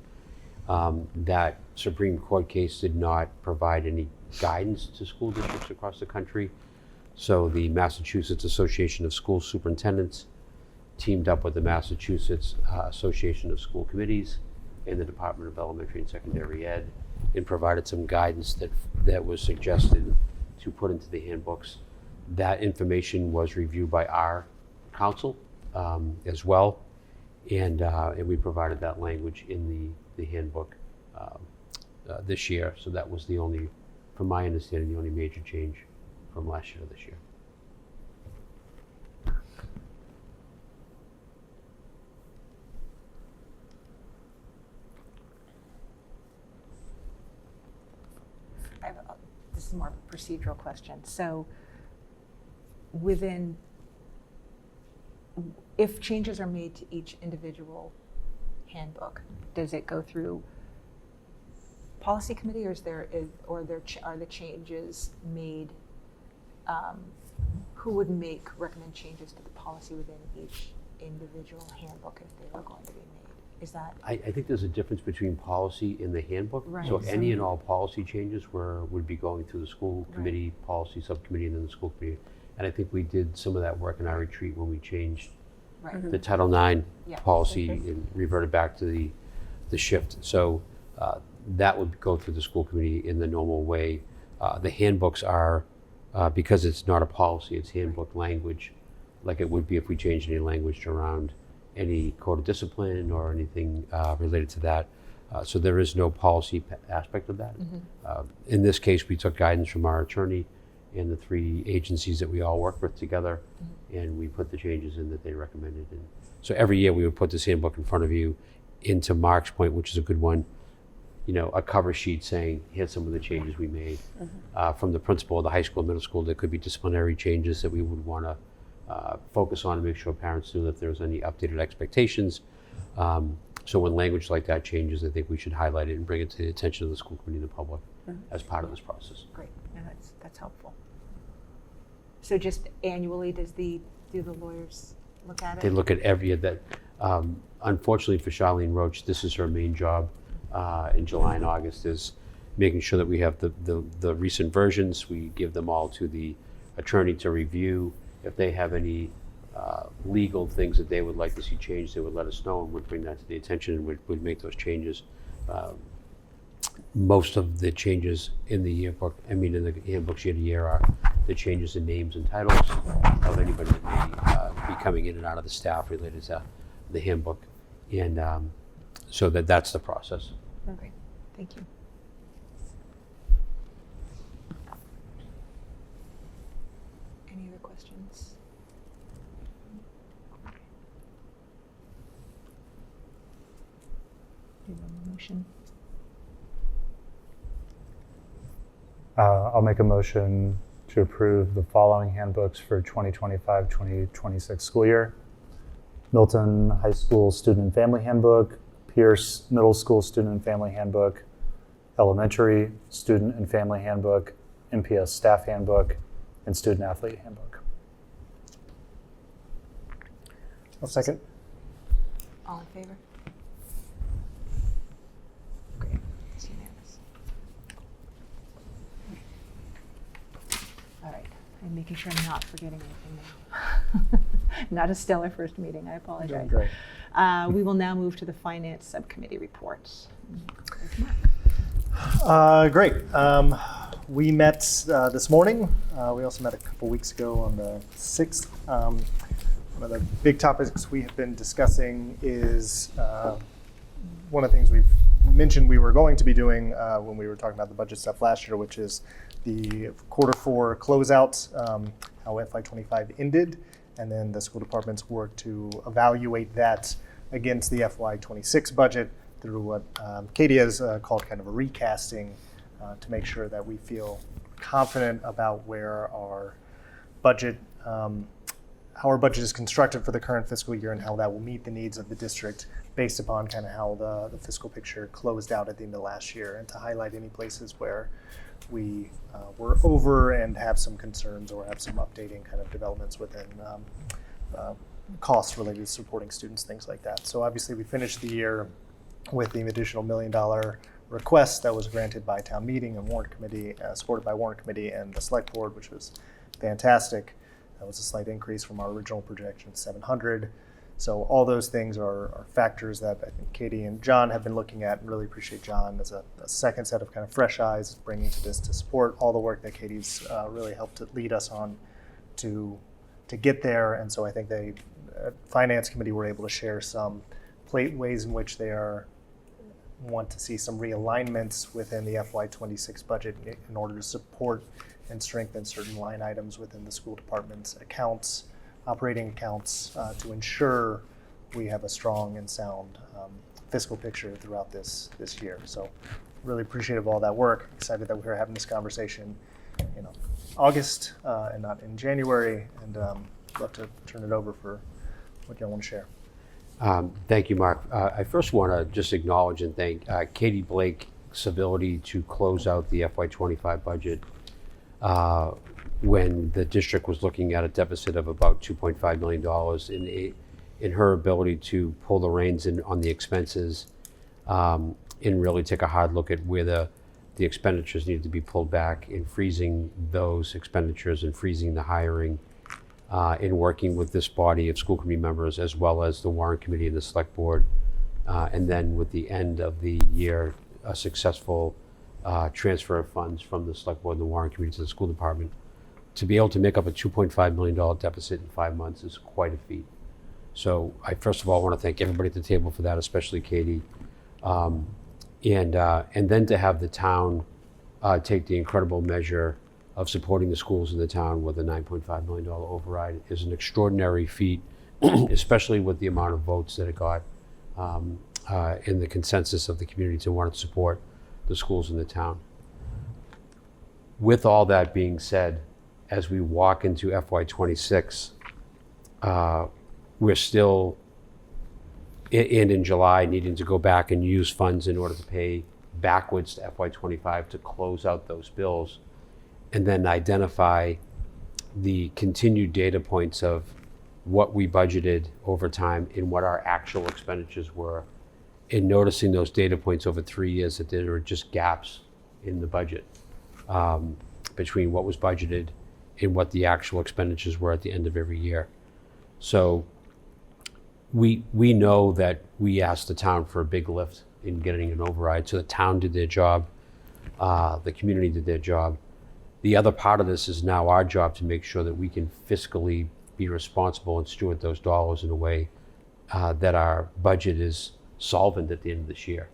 That Supreme Court case did not provide any guidance to school districts across the country. So the Massachusetts Association of School Superintendents teamed up with the Massachusetts Association of School Committees and the Department of Elementary and Secondary Ed, and provided some guidance that was suggested to put into the handbooks. That information was reviewed by our council as well, and we provided that language in the handbook this year. So that was the only, from my understanding, the only major change from last year to this year. This is more of a procedural question. So if changes are made to each individual handbook, does it go through policy committee, or are the changes made? Who would recommend changes to the policy within each individual handbook if they were going to be made? Is that I think there's a difference between policy and the handbook. Right. So any and all policy changes would be going through the school committee, policy subcommittee, and then the school committee. And I think we did some of that work in our retreat when we changed the Title IX policy and reverted back to the shift. So that would go through the school committee in the normal way. The handbooks are, because it's not a policy, it's handbook language, like it would be if we changed any language around any code of discipline or anything related to that. So there is no policy aspect of that. In this case, we took guidance from our attorney and the 3 agencies that we all work with together, and we put the changes in that they recommended. And so every year we would put this handbook in front of you. Into Mark's point, which is a good one, a cover sheet saying, here's some of the changes we made. From the principal of the high school, middle school, there could be disciplinary changes that we would want to focus on and make sure parents knew that there's any updated expectations. So when language like that changes, I think we should highlight it and bring it to the attention of the school committee and the public as part of this process. great? No, that's helpful. So just annually, do the lawyers look at it? They look at every that. Unfortunately for Charlene Roach, this is her main job in July and August, is making sure that we have the recent versions. We give them all to the attorney to review. If they have any legal things that they would like to see changed, they would let us know, and we'd bring that to the attention, and we'd make those changes. Most of the changes in the yearbook, in the handbooks year to year, are the changes in names and titles of anybody that may be coming in and out of the staff related to the handbook, and so that's the process. Okay, thank you. Any other questions? Do you have a motion? I'll make a motion to approve the following handbooks for 2025-2026 school year. Milton High School Student and Family Handbook, Pierce Middle School Student and Family Handbook, Elementary Student and Family Handbook, MPS Staff Handbook, and Student Athlete Handbook. I'll second. All in favor? Great, it's unanimous. All right, I'm making sure I'm not forgetting anything now. Not a stellar first meeting, I apologize. Great. We will now move to the Finance Subcommittee reports. Great. We met this morning. We also met a couple weeks ago on the 6th. One of the big topics we have been discussing is one of the things we've mentioned we were going to be doing when we were talking about the budget stuff last year, which is the Q4 closeout, how FY25 ended, and then the school department's work to evaluate that against the FY26 budget through what Katie has called kind of a recasting to make sure that we feel confident about where our budget, how our budget is constructed for the current fiscal year and how that will meet the needs of the district based upon kind of how the fiscal picture closed out at the end of last year, and to highlight any places where we were over and have some concerns or have some updating kind of developments within costs related to supporting students, things like that. So obviously we finished the year with the additional $1 million request that was granted by town meeting and warrant committee, supported by warrant committee and the select board, which was fantastic. That was a slight increase from our original projection, 700. So all those things are factors that I think Katie and John have been looking at, and really appreciate John as a second set of kind of fresh eyes bringing to this to support all the work that Katie's really helped to lead us on to get there. And so I think they, Finance Committee, were able to share some ways in which they want to see some realignments within the FY26 budget in order to support and strengthen certain line items within the school department's accounts, operating accounts, to ensure we have a strong and sound fiscal picture throughout this year. So really appreciative of all that work. Excited that we're having this conversation August and not in January. And love to turn it over for what y'all want to share. Thank you, Mark. I first want to just acknowledge and thank Katie Blake's ability to close out the FY25 budget when the district was looking at a deficit of about $2.5 million, in her ability to pull the reins in on the expenses and really take a hard look at where the expenditures needed to be pulled back, in freezing those expenditures and freezing the hiring, in working with this body of school committee members as well as the warrant committee and the select board, and then with the end of the year, a successful transfer of funds from the select board and the warrant committee to the school department. To be able to make up a $2.5 million deficit in 5 months is quite a feat. So I first of all want to thank everybody at the table for that, especially Katie. And then to have the town take the incredible measure of supporting the schools in the town with a $9.5 million override is an extraordinary feat, especially with the amount of votes that it got in the consensus of the community to want to support the schools in the town. With all that being said, as we walk into FY26, we're still in July needing to go back and use funds in order to pay backwards to FY25 to close out those bills, and then identify the continued data points of what we budgeted over time and what our actual expenditures were, and noticing those data points over 3 years that there were just gaps in the budget between what was budgeted and what the actual expenditures were at the end of every year. So we know that we asked the town for a big lift in getting an override. So the town did their job, the community did their job. The other part of this is now our job to make sure that we can fiscally be responsible and steward those dollars in a way that our budget is solvent at the end of this year.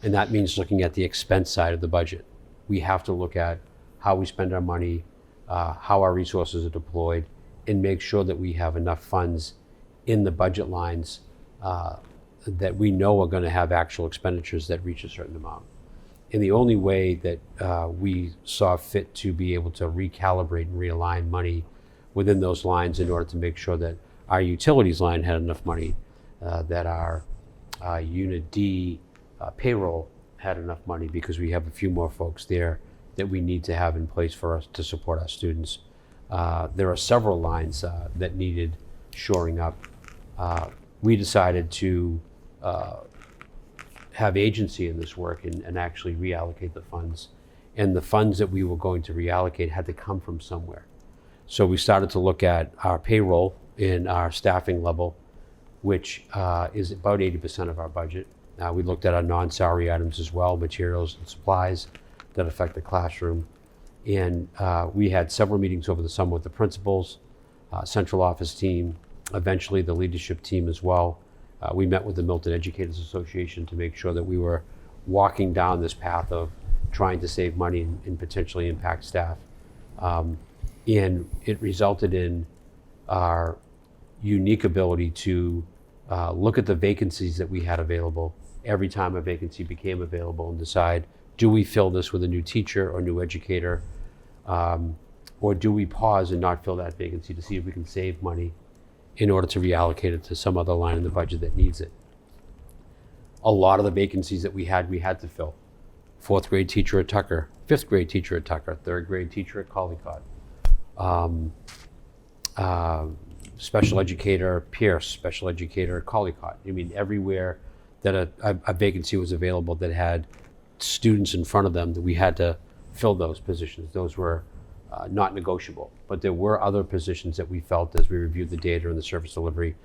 And that means looking at the expense side of the budget. We have to look at how we spend our money, how our resources are deployed, and make sure that we have enough funds in the budget lines that we know are going to have actual expenditures that reach a certain amount. And the only way that we saw fit to be able to recalibrate and realign money within those lines in order to make sure that our utilities line had enough money, that our Unit D payroll had enough money, because we have a few more folks there that we need to have in place for us to support our students. There are several lines that needed shoring up. We decided to have agency in this work and actually reallocate the funds. And the funds that we were going to reallocate had to come from somewhere. So we started to look at our payroll and our staffing level, which is about 80% of our budget. We looked at our non-salary items as well, materials and supplies that affect the classroom. And we had several meetings over the summer with the principals, central office team, eventually the leadership team as well. We met with the Milton Educators Association to make sure that we were walking down this path of trying to save money and potentially impact staff. And it resulted in our unique ability to look at the vacancies that we had available every time a vacancy became available and decide, do we fill this with a new teacher or new educator? Or do we pause and not fill that vacancy to see if we can save money in order to reallocate it to some other line in the budget that needs it? A lot of the vacancies that we had to fill. 4th grade teacher at Tucker, 5th grade teacher at Tucker, 3rd grade teacher at Collycott. Special educator Pierce, special educator at Collycott. I mean, everywhere that a vacancy was available that had students in front of them, that we had to fill those positions. Those were not negotiable. But there were other positions that we felt, as we reviewed the data and the service delivery,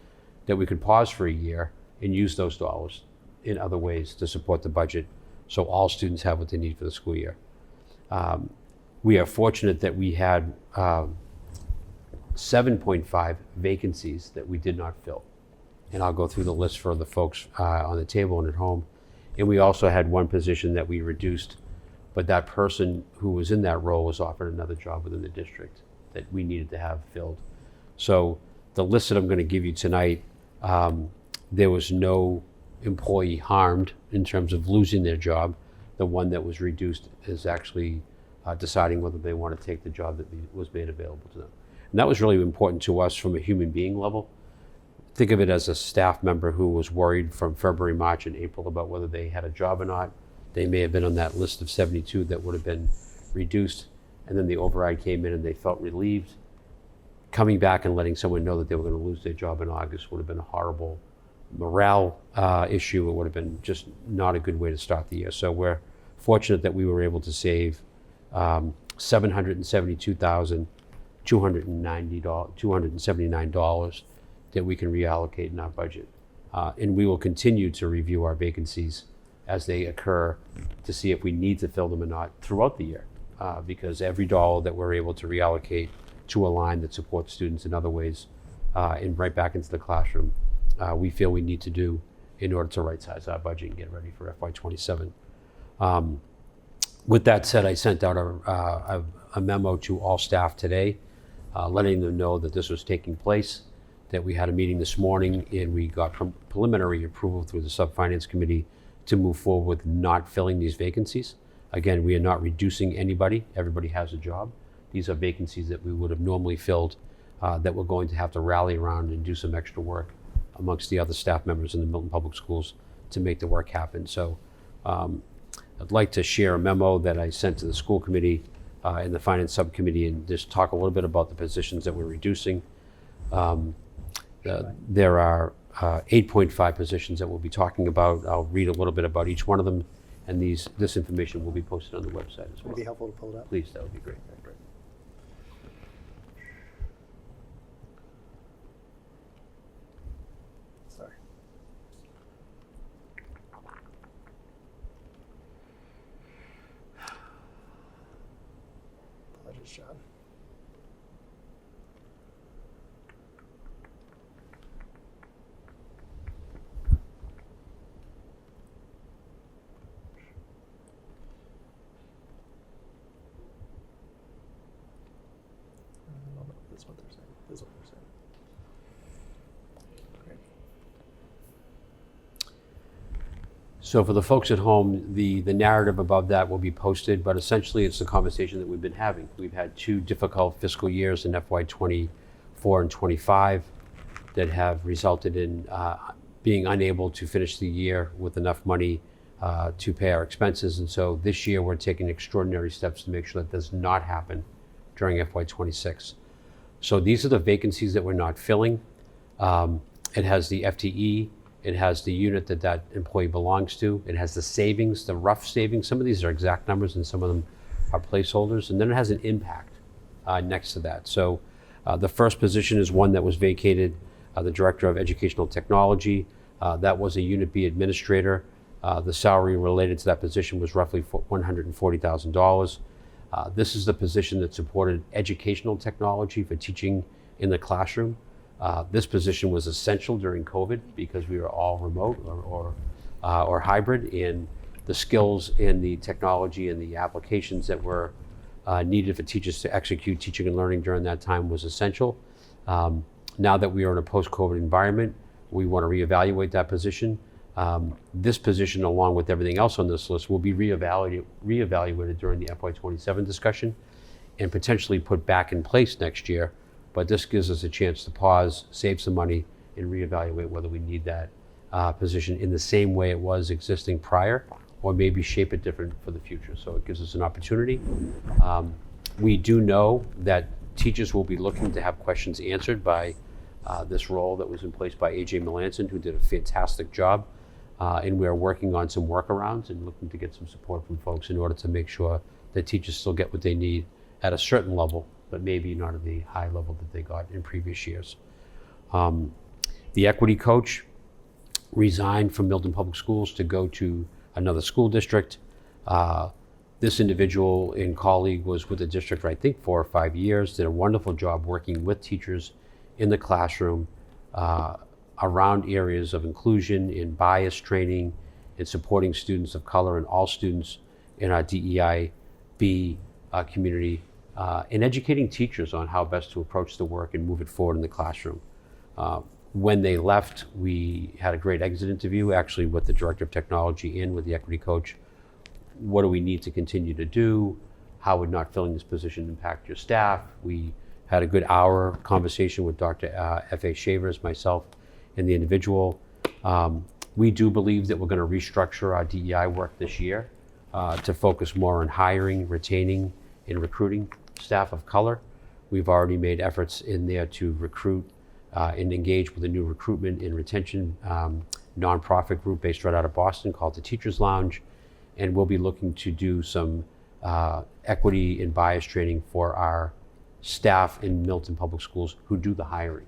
that we could pause for a year and use those dollars in other ways to support the budget so all students have what they need for the school year. We are fortunate that we had 7.5 vacancies that we did not fill. And I'll go through the list for the folks on the table and at home. And we also had one position that we reduced, but that person who was in that role was offered another job within the district that we needed to have filled. So the list that I'm going to give you tonight, there was no employee harmed in terms of losing their job. The one that was reduced is actually deciding whether they want to take the job that was made available to them. And that was really important to us from a human being level. Think of it as a staff member who was worried from February, March, and April about whether they had a job or not. They may have been on that list of 72 that would have been reduced, and then the override came in and they felt relieved. Coming back and letting someone know that they were going to lose their job in August would have been a horrible morale issue. It would have been just not a good way to start the year. So we're fortunate that we were able to save $279 that we can reallocate in our budget. And we will continue to review our vacancies as they occur to see if we need to fill them or not throughout the year. Because every dollar that we're able to reallocate to a line that supports students in other ways and right back into the classroom, we feel we need to do in order to right-size our budget and get ready for FY27. With that said, I sent out a memo to all staff today, letting them know that this was taking place, that we had a meeting this morning and we got preliminary approval through the sub-finance committee to move forward with not filling these vacancies. Again, we are not reducing anybody. Everybody has a job. These are vacancies that we would have normally filled that we're going to have to rally around and do some extra work amongst the other staff members in the Milton Public Schools to make the work happen. So I'd like to share a memo that I sent to the school committee and the finance subcommittee and just talk a little bit about the positions that we're reducing. There are 8.5 positions that we'll be talking about. I'll read a little bit about each one of them, and this information will be posted on the website as well. Would it be helpful to pull it up? Please, that would be great. Sorry. Apologies, John. This is what they're saying. This is what they're saying. Great. So for the folks at home, the narrative above that will be posted, but essentially it's the conversation that we've been having. We've had 2 difficult fiscal years in FY24 and 25 that have resulted in being unable to finish the year with enough money to pay our expenses. And so this year we're taking extraordinary steps to make sure that does not happen during FY26. So these are the vacancies that we're not filling. It has the FTE, it has the unit that that employee belongs to, it has the savings, the rough savings. Some of these are exact numbers and some of them are placeholders. And then it has an impact next to that. So the first position is one that was vacated, the Director of Educational Technology. That was a Unit B administrator. The salary related to that position was roughly $140,000. This is the position that supported educational technology for teaching in the classroom. This position was essential during COVID because we were all remote or hybrid, and the skills and the technology and the applications that were needed for teachers to execute teaching and learning during that time was essential. Now that we are in a post-COVID environment, we want to reevaluate that position. This position, along with everything else on this list, will be reevaluated during the FY27 discussion and potentially put back in place next year. But this gives us a chance to pause, save some money, and reevaluate whether we need that position in the same way it was existing prior, or maybe shape it different for the future. So it gives us an opportunity. We do know that teachers will be looking to have questions answered by this role that was in place by AJ Melanson, who did a fantastic job. And we are working on some workarounds and looking to get some support from folks in order to make sure that teachers still get what they need at a certain level, but maybe not at the high level that they got in previous years. The equity coach resigned from Milton Public Schools to go to another school district. This individual and colleague was with the district for I think 4 or 5 years, did a wonderful job working with teachers in the classroom around areas of inclusion, in bias training, in supporting students of color and all students in our DEIB community, and educating teachers on how best to approach the work and move it forward in the classroom. When they left, we had a great exit interview, actually with the Director of Technology and with the equity coach. What do we need to continue to do? how would not filling this position impact your staff? We had a good hour conversation with Dr. F.A. Shavers, myself, and the individual. We do believe that we're going to restructure our DEI work this year to focus more on hiring, retaining, and recruiting staff of color. We've already made efforts in there to recruit and engage with a new recruitment and retention nonprofit group based right out of Boston called the Teachers Lounge. And we'll be looking to do some equity and bias training for our staff in Milton Public Schools who do the hiring.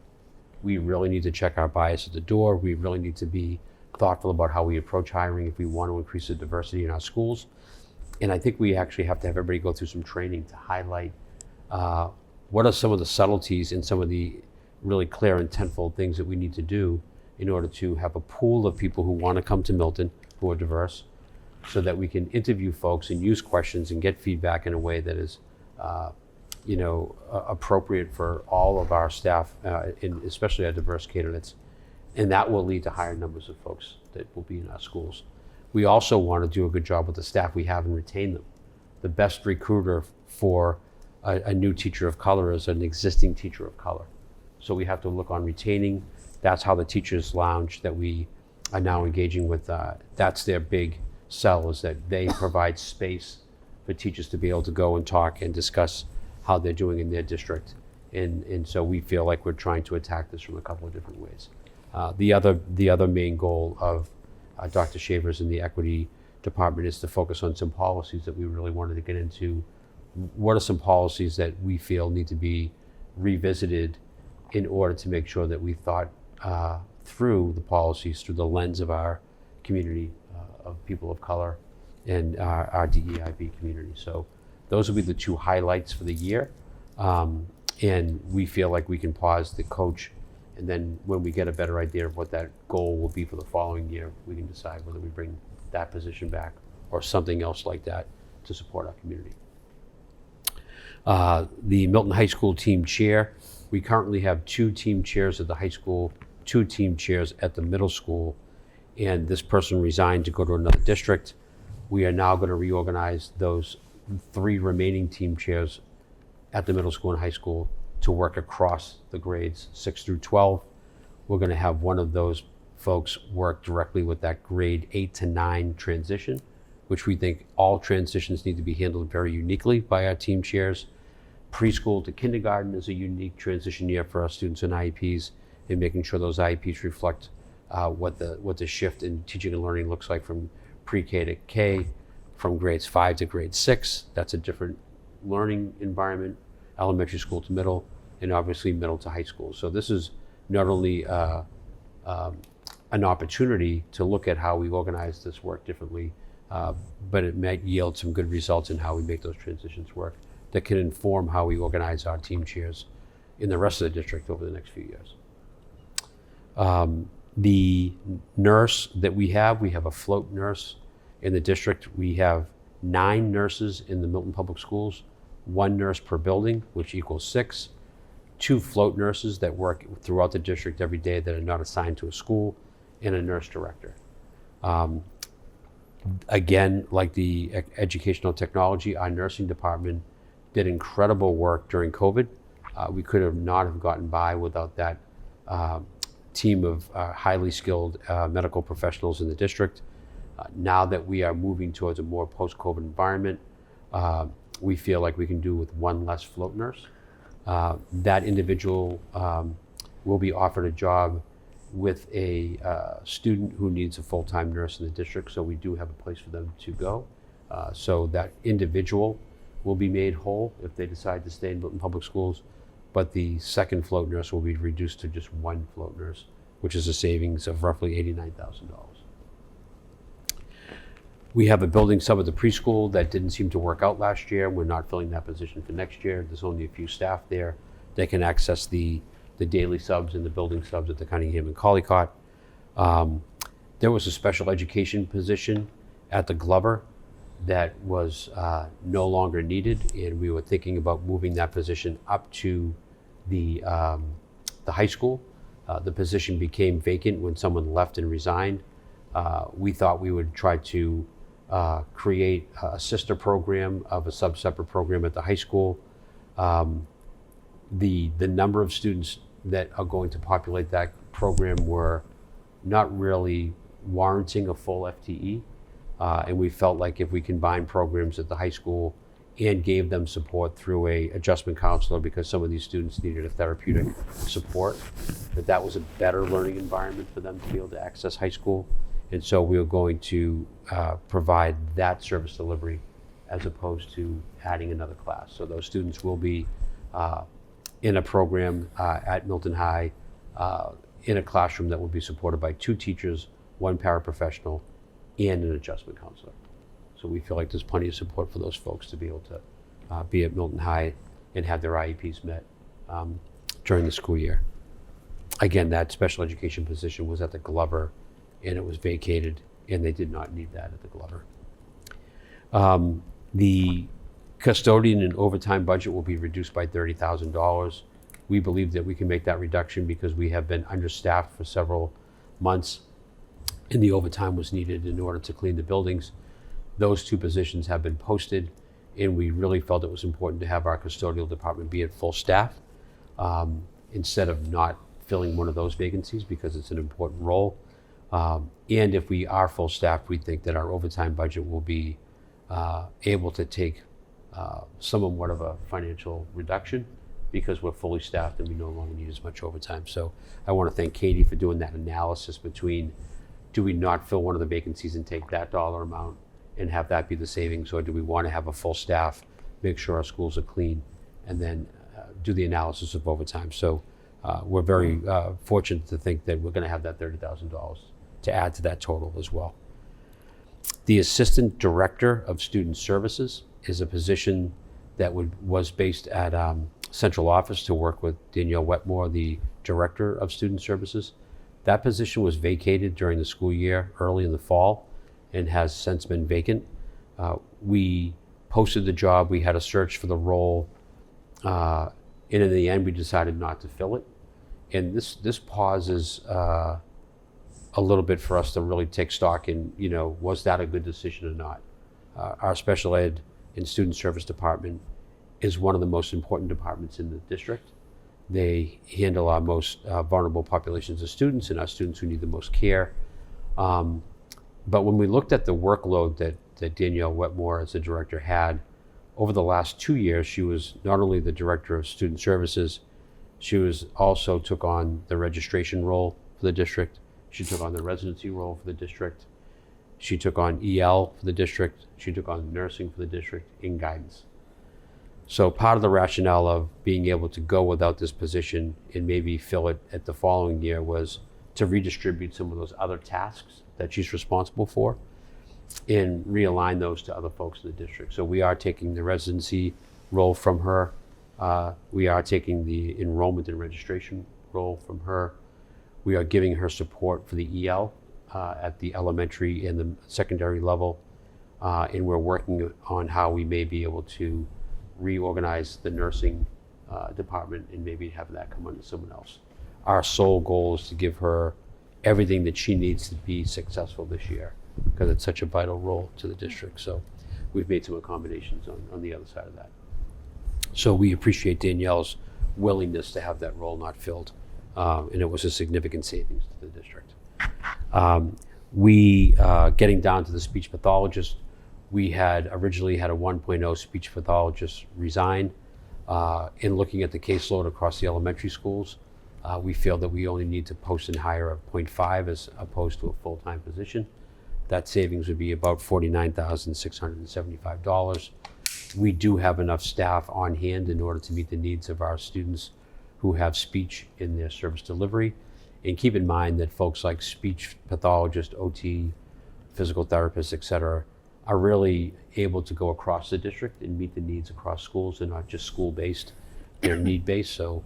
We really need to check our bias at the door. We really need to be thoughtful about how we approach hiring if we want to increase the diversity in our schools. And I think we actually have to have everybody go through some training to highlight what are some of the subtleties and some of the really clear and tentful things that we need to do in order to have a pool of people who want to come to Milton, who are diverse, so that we can interview folks and use questions and get feedback in a way that is appropriate for all of our staff, and especially our diverse candidates. And that will lead to higher numbers of folks that will be in our schools. We also want to do a good job with the staff we have and retain them. The best recruiter for a new teacher of color is an existing teacher of color. So we have to look on retaining. That's how the Teachers Lounge that we are now engaging with, that's their big sell, is that they provide space for teachers to be able to go and talk and discuss how they're doing in their district. And so we feel like we're trying to attack this from a couple of different ways. The other main goal of Dr. Shavers in the equity department is to focus on some policies that we really wanted to get into. What are some policies that we feel need to be revisited in order to make sure that we thought through the policies through the lens of our community of people of color and our DEIB community. So those will be the two highlights for the year. And we feel like we can pause the coach, and then when we get a better idea of what that goal will be for the following year, we can decide whether we bring that position back or something else like that to support our community. The Milton High School team chair, we currently have 2 team chairs at the high school, 2 team chairs at the middle school, and this person resigned to go to another district. We are now going to reorganize those 3 remaining team chairs at the middle school and high school to work across the grades 6 through 12. We're going to have one of those folks work directly with that grade 8 to 9 transition, which we think all transitions need to be handled very uniquely by our team chairs. Preschool to kindergarten is a unique transition year for our students and IEPs, and making sure those IEPs reflect what the shift in teaching and learning looks like from pre-K to K, from grades 5 to grade 6. That's a different learning environment, elementary school to middle, and obviously middle to high school. So this is not only an opportunity to look at how we organize this work differently, but it might yield some good results in how we make those transitions work that can inform how we organize our team chairs in the rest of the district over the next few years. The nurse that we have a float nurse in the district. We have 9 nurses in the Milton Public Schools, 1 nurse per building, which equals 6, 2 float nurses that work throughout the district every day that are not assigned to a school, and a nurse director. Again, like the educational technology, our nursing department did incredible work during COVID. We could have not have gotten by without that team of highly skilled medical professionals in the district. Now that we are moving towards a more post-COVID environment, we feel like we can do with 1 less float nurse. That individual will be offered a job with a student who needs a full-time nurse in the district, so we do have a place for them to go. So that individual will be made whole if they decide to stay in Milton Public Schools, but the second float nurse will be reduced to just 1 float nurse, which is a savings of roughly $89,000. We have a building sub at the preschool that didn't seem to work out last year. We're not filling that position for next year. There's only a few staff there. They can access the daily subs and the building subs at the Cunningham and Collycott. There was a special education position at the Glover that was no longer needed, and we were thinking about moving that position up to the high school. The position became vacant when someone left and resigned. We thought we would try to create a sister program of a sub-separate program at the high school. The number of students that are going to populate that program were not really warranting a full FTE. And we felt like if we combined programs at the high school and gave them support through a adjustment counselor, because some of these students needed a therapeutic support, that was a better learning environment for them to be able to access high school. And so we were going to provide that service delivery as opposed to adding another class. So those students will be in a program at Milton High in a classroom that will be supported by 2 teachers, 1 paraprofessional, and an adjustment counselor. So we feel like there's plenty of support for those folks to be able to be at Milton High and have their IEPs met during the school year. Again, that special education position was at the Glover, and it was vacated, and they did not need that at the Glover. The custodian and overtime budget will be reduced by $30,000. We believe that we can make that reduction because we have been understaffed for several months, and the overtime was needed in order to clean the buildings. Those 2 positions have been posted, and we really felt it was important to have our custodial department be at full staff instead of not filling one of those vacancies, because it's an important role. And if we are full staff, we think that our overtime budget will be able to take somewhat of a financial reduction because we're fully staffed and we no longer need as much overtime. So I want to thank Katie for doing that analysis between, do we not fill one of the vacancies and take that dollar amount and have that be the savings, or do we want to have a full staff, make sure our schools are clean, and then do the analysis of overtime. So we're very fortunate to think that we're going to have that $30,000 to add to that total as well. The Assistant Director of Student Services is a position that was based at central office to work with Danielle Wetmore, the Director of Student Services. That position was vacated during the school year early in the fall and has since been vacant. We posted the job, we had a search for the role, and in the end we decided not to fill it. And this pauses a little bit for us to really take stock in, was that a good decision or not? Our special ed and student service department is one of the most important departments in the district. They handle our most vulnerable populations of students and our students who need the most care. But when we looked at the workload that Danielle Wetmore as the director had, over the last 2 years, she was not only the director of student services, she also took on the registration role for the district. She took on the residency role for the district. She took on EL for the district. She took on nursing for the district in guidance. So part of the rationale of being able to go without this position and maybe fill it at the following year was to redistribute some of those other tasks that she's responsible for and realign those to other folks in the district. So we are taking the residency role from her. We are taking the enrollment and registration role from her. We are giving her support for the EL at the elementary and the secondary level. And we're working on how we may be able to reorganize the nursing department and maybe have that come under someone else. Our sole goal is to give her everything that she needs to be successful this year, because it's such a vital role to the district. So we've made some accommodations on the other side of that. So we appreciate Danielle's willingness to have that role not filled. And it was a significant savings to the district. Getting down to the speech pathologist, we had originally had a 1.0 speech pathologist resign. In looking at the caseload across the elementary schools, we feel that we only need to post and hire a 0.5 as opposed to a full-time position. That savings would be about $49,675. We do have enough staff on hand in order to meet the needs of our students who have speech in their service delivery. And keep in mind that folks like speech pathologists, OT, physical therapists, et cetera, are really able to go across the district and meet the needs across schools. They're not just school-based, they're need-based. So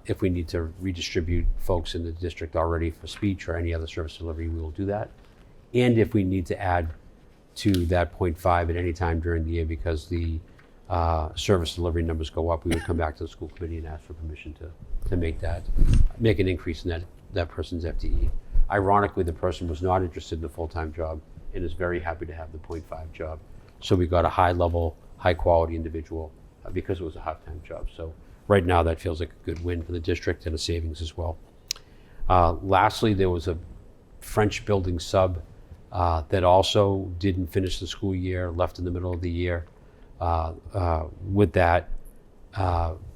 if we need to redistribute folks in the district already for speech or any other service delivery, we will do that. And if we need to add to that 0.5 at any time during the year because the service delivery numbers go up, we would come back to the school committee and ask for permission to make an increase in that person's FTE. Ironically, the person was not interested in the full-time job and is very happy to have the 0.5 job. So we got a high level, high quality individual because it was a half-time job. So right now that feels like a good win for the district and a savings as well. Lastly, there was a French building sub that also didn't finish the school year, left in the middle of the year. With that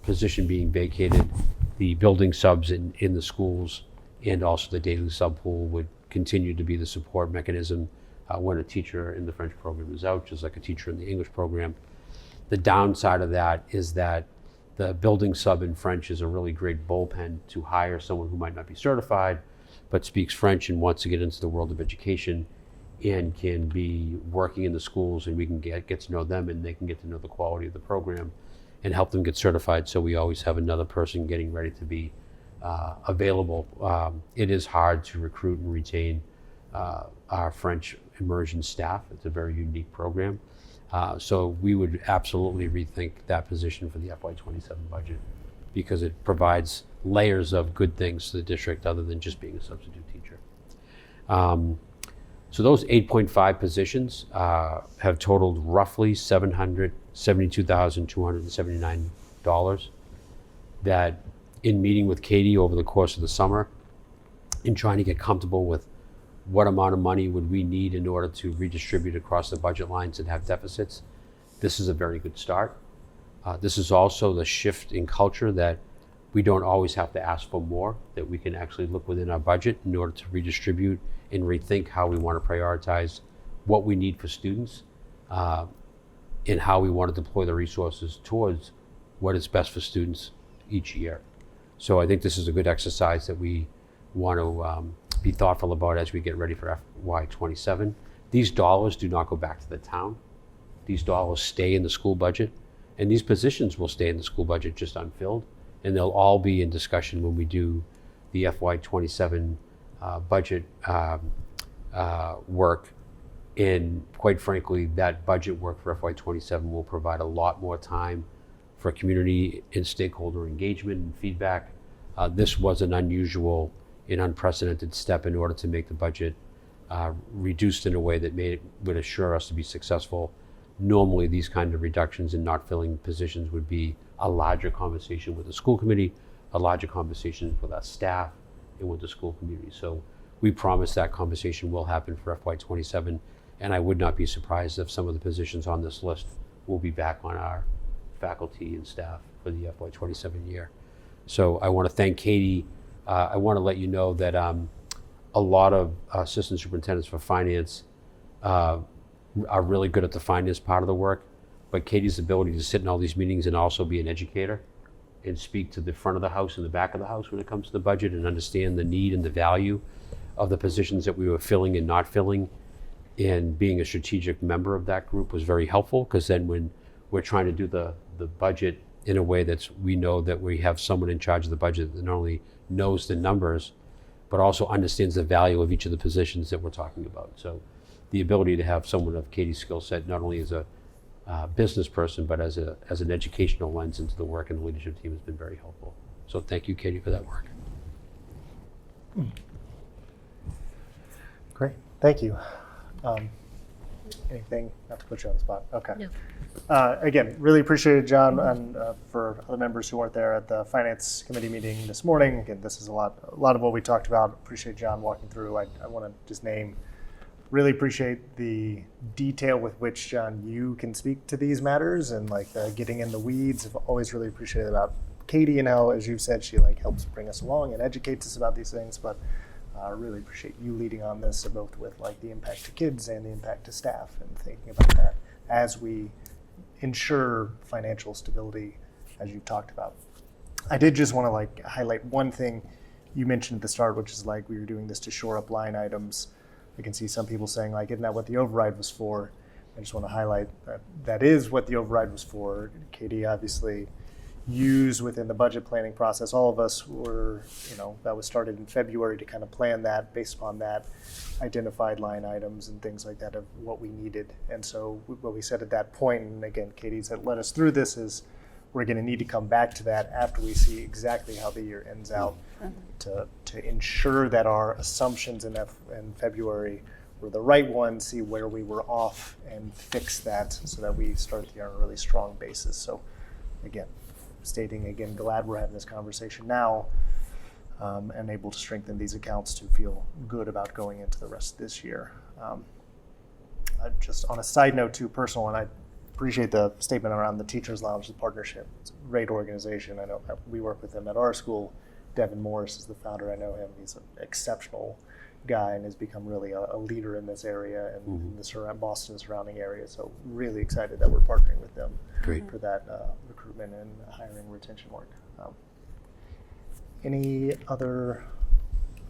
position being vacated, the building subs in the schools and also the daily sub pool would continue to be the support mechanism when a teacher in the French program is out, just like a teacher in the English program. The downside of that is that the building sub in French is a really great bullpen to hire someone who might not be certified, but speaks French and wants to get into the world of education and can be working in the schools, and we can get to know them and they can get to know the quality of the program and help them get certified. So we always have another person getting ready to be available. It is hard to recruit and retain our French immersion staff. It's a very unique program. So we would absolutely rethink that position for the FY27 budget because it provides layers of good things to the district other than just being a substitute teacher. So those 8.5 positions have totaled roughly $772,279 that in meeting with Katie over the course of the summer in trying to get comfortable with what amount of money would we need in order to redistribute across the budget lines and have deficits, this is a very good start. This is also the shift in culture that we don't always have to ask for more, that we can actually look within our budget in order to redistribute and rethink how we want to prioritize what we need for students and how we want to deploy the resources towards what is best for students each year. So I think this is a good exercise that we want to be thoughtful about as we get ready for FY27. These dollars do not go back to the town. These dollars stay in the school budget, and these positions will stay in the school budget just unfilled, and they'll all be in discussion when we do the FY27 budget work. And quite frankly, that budget work for FY27 will provide a lot more time for community and stakeholder engagement and feedback. This was an unusual and unprecedented step in order to make the budget reduced in a way that would assure us to be successful. Normally, these kind of reductions in not filling positions would be a larger conversation with the school committee, a larger conversation with our staff, and with the school community. So we promise that conversation will happen for FY27, and I would not be surprised if some of the positions on this list will be back on our faculty and staff for the FY27 year. So I want to thank Katie. I want to let you know that a lot of assistant superintendents for finance are really good at the finance part of the work, but Katie's ability to sit in all these meetings and also be an educator and speak to the front of the house and the back of the house when it comes to the budget and understand the need and the value of the positions that we were filling and not filling, and being a strategic member of that group was very helpful, because then when we're trying to do the budget in a way that's, we know that we have someone in charge of the budget that not only knows the numbers, but also understands the value of each of the positions that we're talking about. So the ability to have someone of Katie's skill set, not only as a business person, but as an educational lens into the work and the leadership team has been very helpful. So thank you, Katie, for that work. Great, thank you. Anything, not to put you on the spot? Okay. No. Again, really appreciate it, John, and for other members who weren't there at the Finance Committee meeting this morning. Again, this is a lot of what we talked about. Appreciate John walking through. I want to just really appreciate the detail with which, John, you can speak to these matters and like getting in the weeds. I've always really appreciated about Katie and how, as you've said, she like helps bring us along and educates us about these things. But I really appreciate you leading on this, both with like the impact to kids and the impact to staff, and thinking about that as we ensure financial stability, as you talked about. I did just want to like highlight one thing you mentioned at the start, which is like we were doing this to shore up line items. I can see some people saying like, isn't that what the override was for? I just want to highlight that that is what the override was for. Katie obviously used within the budget planning process. All of us were, that was started in February to kind of plan that based upon that, identified line items and things like that of what we needed. And so what we said at that point, and again, Katie's that led us through this, is we're going to need to come back to that after we see exactly how the year ends out to ensure that our assumptions in February were the right one, see where we were off, and fix that so that we start the year on a really strong basis. So again, stating again, glad we're having this conversation now, and able to strengthen these accounts to feel good about going into the rest of this year. Just on a side note too, personal one, I appreciate the statement around the Teachers Lounge, the partnership. It's a great organization. I know we work with them at our school. Devin Morris is the founder. I know him. He's an exceptional guy and has become really a leader in this area and in the Boston surrounding area. So really excited that we're partnering with them for that recruitment and hiring retention work. Any other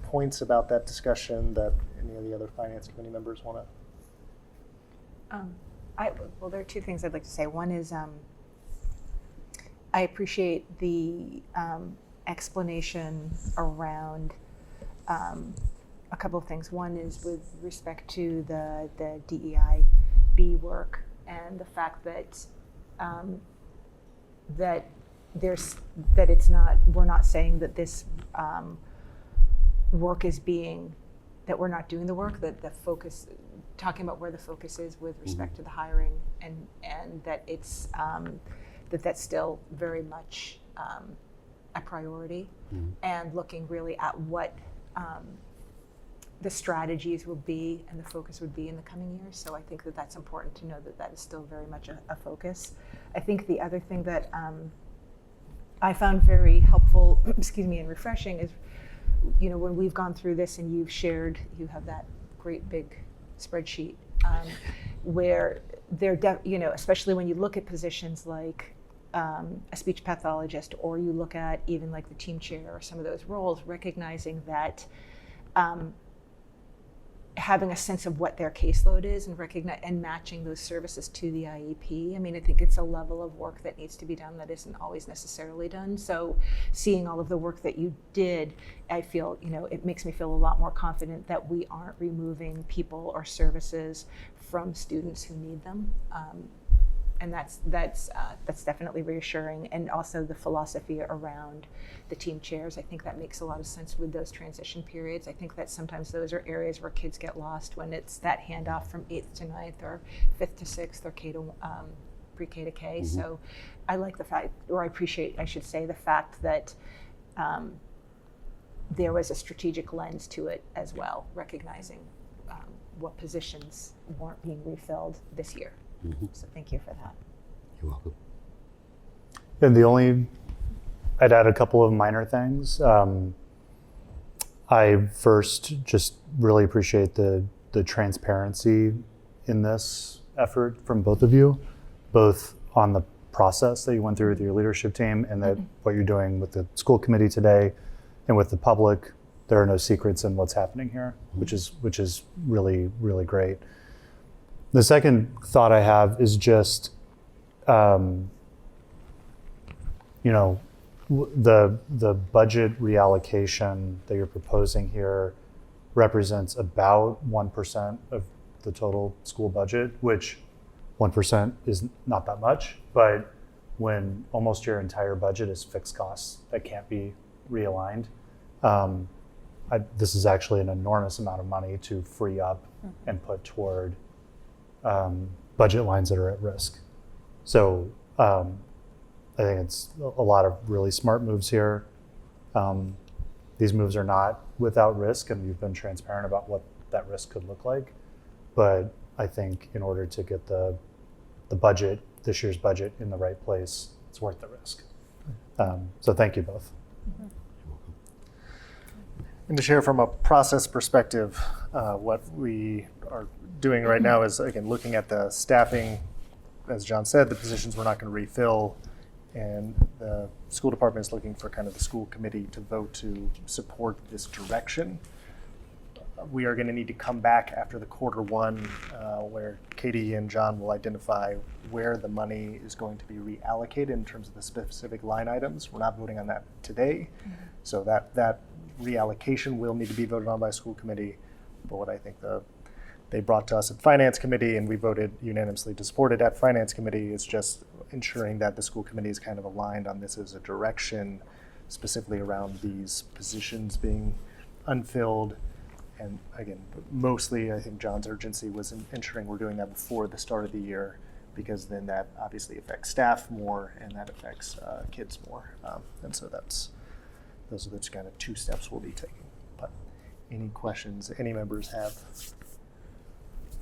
points about that discussion that any of the other finance committee members want to? Well, there are two things I'd like to say. One is I appreciate the explanation around a couple of things. One is with respect to the DEIB work and the fact that we're not saying that this work is being, that we're not doing the work, that the focus, talking about where the focus is with respect to the hiring, and that it's that's still very much a priority, and looking really at what the strategies will be and the focus would be in the coming years. So I think that that's important to know that that is still very much a focus. I think the other thing that I found very helpful, and refreshing is, when we've gone through this and you have that great big spreadsheet where they're, especially when you look at positions like a speech pathologist, or you look at even like the team chair or some of those roles, recognizing that having a sense of what their caseload is and matching those services to the IEP. I mean, I think it's a level of work that needs to be done that isn't always necessarily done. So seeing all of the work that you did, I feel, it makes me feel a lot more confident that we aren't removing people or services from students who need them. And that's definitely reassuring. And also the philosophy around the team chairs, I think that makes a lot of sense with those transition periods. I think that sometimes those are areas where kids get lost when it's that handoff from 8th to 9th or 5th to 6th or pre-K to K. So I like the fact, or I appreciate, I should say, the fact that there was a strategic lens to it as well, recognizing what positions weren't being refilled this year. So thank you for that. You're welcome. And I'd add a couple of minor things. I first just really appreciate the transparency in this effort from both of you, both on the process that you went through with your leadership team and that what you're doing with the school committee today and with the public. There are no secrets in what's happening here, which is really, really great. The second thought I have is just, the budget reallocation that you're proposing here represents about 1% of the total school budget, which 1% is not that much, but when almost your entire budget is fixed costs that can't be realigned, this is actually an enormous amount of money to free up and put toward budget lines that are at risk. So I think it's a lot of really smart moves here. These moves are not without risk, and we've been transparent about what that risk could look like. But I think in order to get the budget, this year's budget, in the right place, it's worth the risk. So thank you both. And to share from a process perspective, what we are doing right now is, again, looking at the staffing. As John said, the positions we're not going to refill, and the school department is looking for kind of the school committee to vote to support this direction. We are going to need to come back after the Q1 where Katie and John will identify where the money is going to be reallocated in terms of the specific line items. We're not voting on that today. So that reallocation will need to be voted on by school committee. But what I think they brought to us at Finance Committee, and we voted unanimously to support it at Finance Committee, is just ensuring that the school committee is kind of aligned on this as a direction, specifically around these positions being unfilled, And again, mostly I think John's urgency was in ensuring we're doing that before the start of the year, because then that obviously affects staff more and that affects kids more. And so those are the kind of 2 steps we'll be taking. But any questions any members have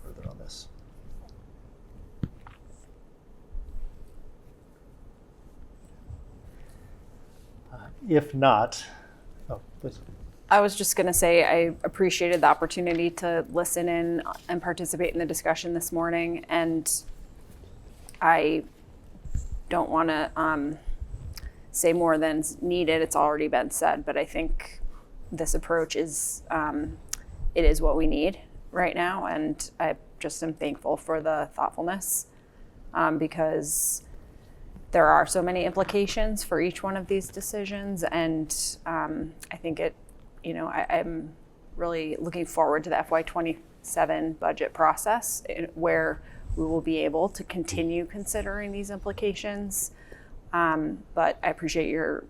further on this? If not, oh, please. I was just going to say I appreciated the opportunity to listen in and participate in the discussion this morning, and I don't want to say more than's needed. It's already been said, but I think this approach is it is what we need right now, and I just am thankful for the thoughtfulness because there are so many implications for each one of these decisions, and I think I'm really looking forward to the FY27 budget process where we will be able to continue considering these implications. But I appreciate your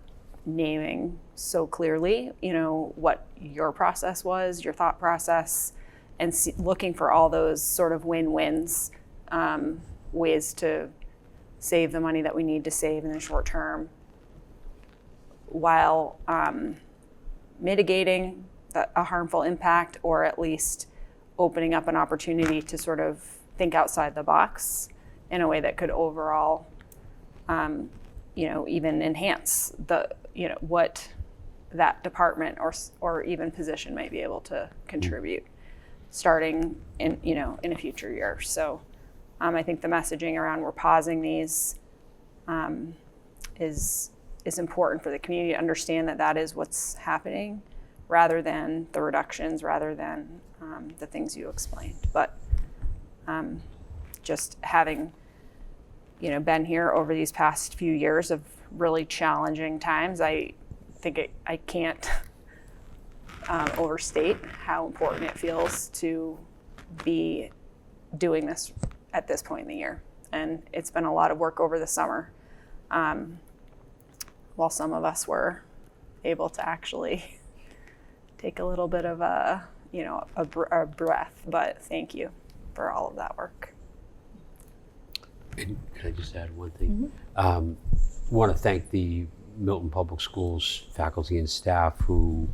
naming so clearly, what your process was, your thought process, and looking for all those sort of win-wins, ways to save the money that we need to save in the short term while mitigating a harmful impact, or at least opening up an opportunity to sort of think outside the box in a way that could overall, even enhance what that department or even position might be able to contribute starting in a future year. So I think the messaging around we're pausing these is important for the community to understand that is what's happening, rather than the reductions, rather than the things you explained. But just having been here over these past few years of really challenging times, I think I can't overstate how important it feels to be doing this at this point in the year. And it's been a lot of work over the summer, while some of us were able to actually take a little bit of a breath. But thank you for all of that work. And can I just add one thing? Want to thank the Milton Public Schools faculty and staff who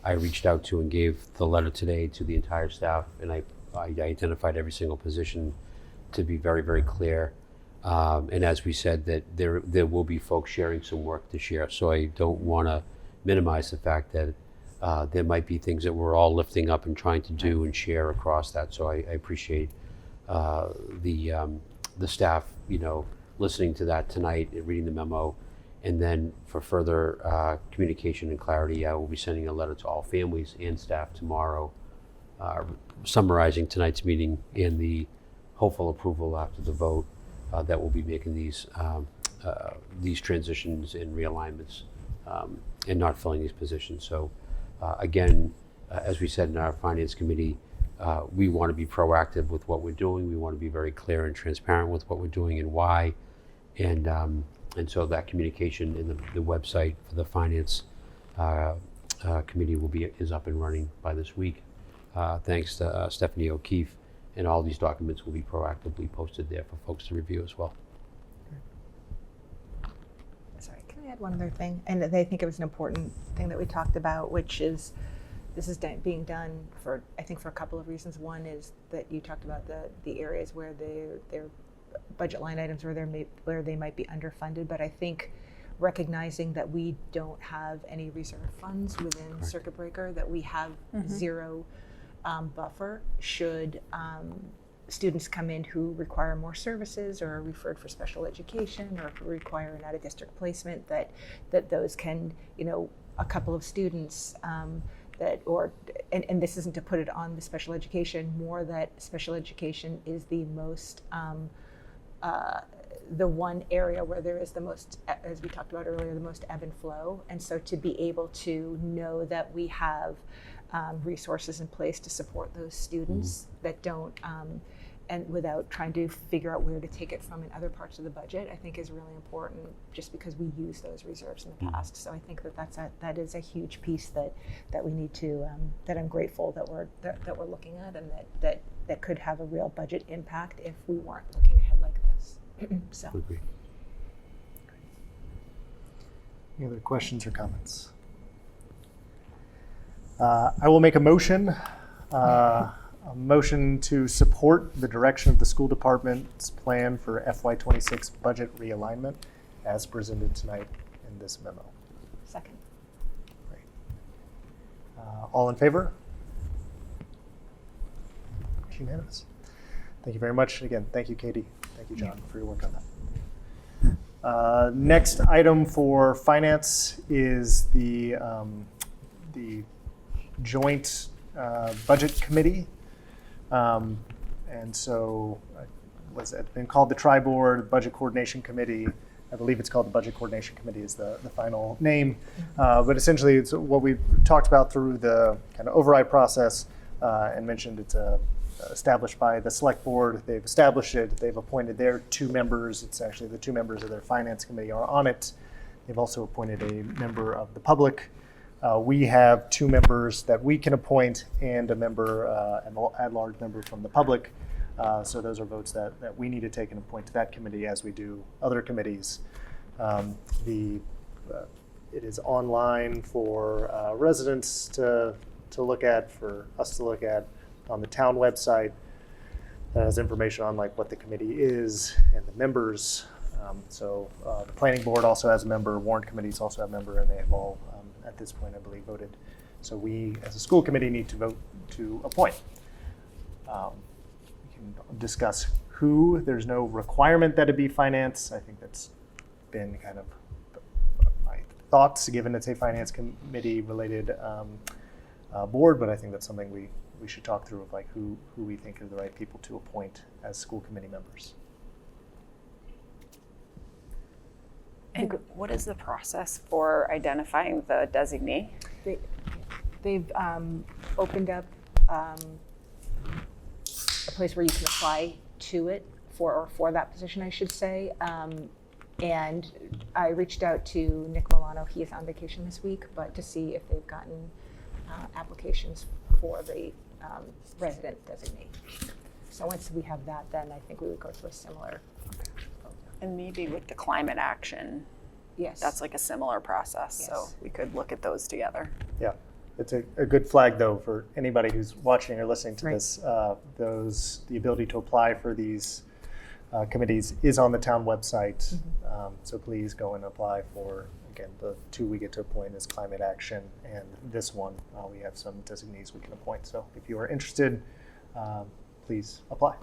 I reached out to and gave the letter today to the entire staff, and I identified every single position to be very, very clear. And as we said, that there will be folks sharing some work this year, so I don't want to minimize the fact that there might be things that we're all lifting up and trying to do and share across that. So I appreciate the staff, listening to that tonight and reading the memo. And then for further communication and clarity, I will be sending a letter to all families and staff tomorrow, summarizing tonight's meeting and the hopeful approval after the vote that will be making these transitions and realignments and not filling these positions. So again, as we said in our finance committee, we want to be proactive with what we're doing. We want to be very clear and transparent with what we're doing and why. And so that communication in the website for the finance committee is up and running by this week. Thanks to Stephanie O'Keefe, and all these documents will be proactively posted there for folks to review as well. Sorry, can I add one other thing? And I think it was an important thing that we talked about, which is this is being done for a couple of reasons. One is that you talked about the areas where their budget line items where they might be underfunded, but I think recognizing that we don't have any reserve funds within Circuit Breaker, that we have zero buffer should students come in who require more services or are referred for special education or require an out-of-district placement, that those can, a couple of students and this isn't to put it on the special education, more that special education is the most the one area where there is the most, as we talked about earlier, the most ebb and flow. And so to be able to know that we have resources in place to support those students that don't and without trying to figure out where to take it from in other parts of the budget, I think is really important, just because we use those reserves in the past. So I think that is a huge piece that we need to, that I'm grateful that we're looking at, and that could have a real budget impact if we weren't looking ahead like this. So. Agree. Any other questions or comments? I will make a motion to support the direction of the school department's plan for FY26 budget realignment as presented tonight in this memo. Second. Great. All in favor? Unanimous. Thank you very much. Again, thank you, Katie. Thank you, John, for your work on that. Next item for finance is the joint budget committee. And so was it been called the Tri-Board Budget Coordination Committee? I believe it's called the Budget Coordination Committee is the final name. But essentially it's what we talked about through the kind of override process and mentioned it's established by the select board. They've established it. They've appointed their 2 members. It's actually the 2 members of their finance committee are on it. They've also appointed a member of the public. We have 2 members that we can appoint and a member, an at-large member from the public. So those are votes that we need to take and appoint to that committee as we do other committees. It is online for residents to look at, for us to look at on the town website. That has information on like what the committee is and the members. So the planning board also has a member, warrant committees also have a member, and they have all, at this point, I believe, voted. So we, as a school committee, need to vote to appoint. We can discuss who. There's no requirement that it be finance. I think that's been kind of my thoughts, given it's a finance committee related board, but I think that's something we should talk through of like who we think are the right people to appoint as school committee members. And what is the process for identifying the designee? They've opened up a place where you can apply to it for that position, I should say. And I reached out to Nick Milano. He is on vacation this week, but to see if they've gotten applications for the resident designee. So once we have that, then I think we would go through a similar. And maybe with the climate action, Yes. that's like a similar process. Yes. So we could look at those together. Yeah, it's a good flag though for anybody who's watching or listening to Right. this. The ability to apply for these committees is on the town website. So please go and apply for, again, the 2 we get to appoint is climate action, and this one we have some designees we can appoint. So if you are interested, please apply.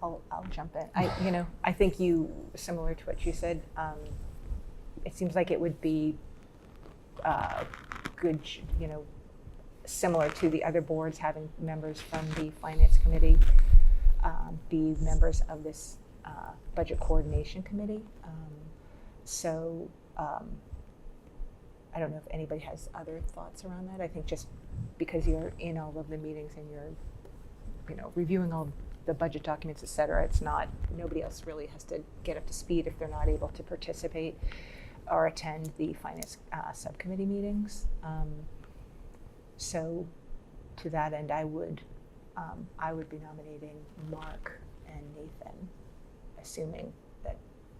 I'll jump in. I think similar to what you said, it seems like it would be good, similar to the other boards, having members from the finance committee be members of this budget coordination committee. I don't know if anybody has other thoughts around that. I think just because you're in all of the meetings and you're, reviewing all the budget documents, et cetera, it's not, nobody else really has to get up to speed if they're not able to participate or attend the finance subcommittee meetings. So to that end, I would be nominating Mark and Nathan, assuming that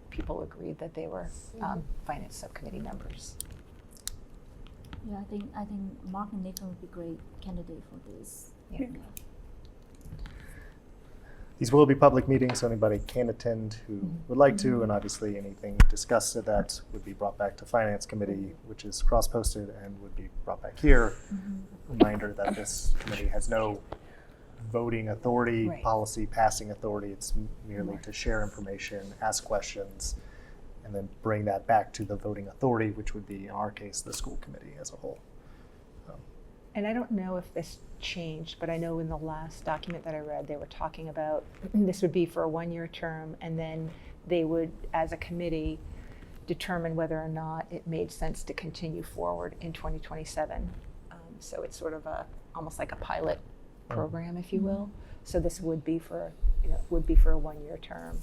people agreed that they were finance subcommittee members. Yeah, I think Mark and Nathan would be great candidate for this. Yeah. These will be public meetings, so anybody can attend who would like to, and obviously anything discussed at that would be brought back to Finance Committee, which is cross-posted, and would be brought back here. Reminder that this committee has no voting authority, Right. policy passing authority. It's merely to share information, ask questions, and then bring that back to the voting authority, which would be, in our case, the school committee as a whole. And I don't know if this changed, but I know in the last document that I read, they were talking about this would be for a 1-year term, and then they would, as a committee, determine whether or not it made sense to continue forward in 2027. So it's sort of almost like a pilot program, if you will. So this would be for a 1-year term.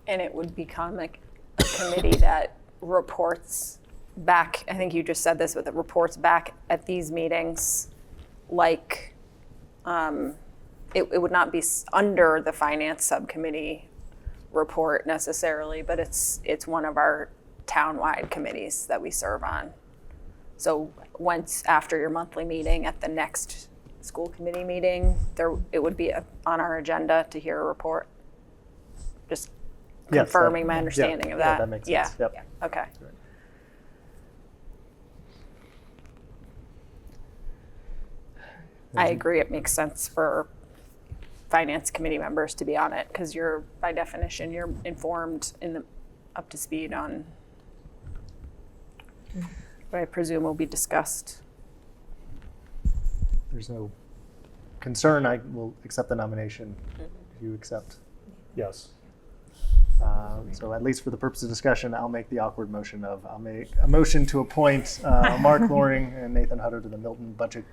And it would become a committee that reports back, I think you just said this, but it reports back at these meetings like it would not be under the finance subcommittee report necessarily, but it's one of our town-wide committees that we serve on. So once after your monthly meeting, at the next school committee meeting, it would be on our agenda to hear a report. Just confirming my understanding of that. Yeah, that makes sense. Yep. Yeah. Okay. I agree. It makes sense for finance committee members to be on it because by definition, you're informed up to speed on what I presume will be discussed. There's no concern. I will accept the nomination if you accept. Yes. So at least for the purpose of discussion, I'll make the awkward motion I'll make a motion to appoint Mark Loring and Nathan Hutter to the Milton Budget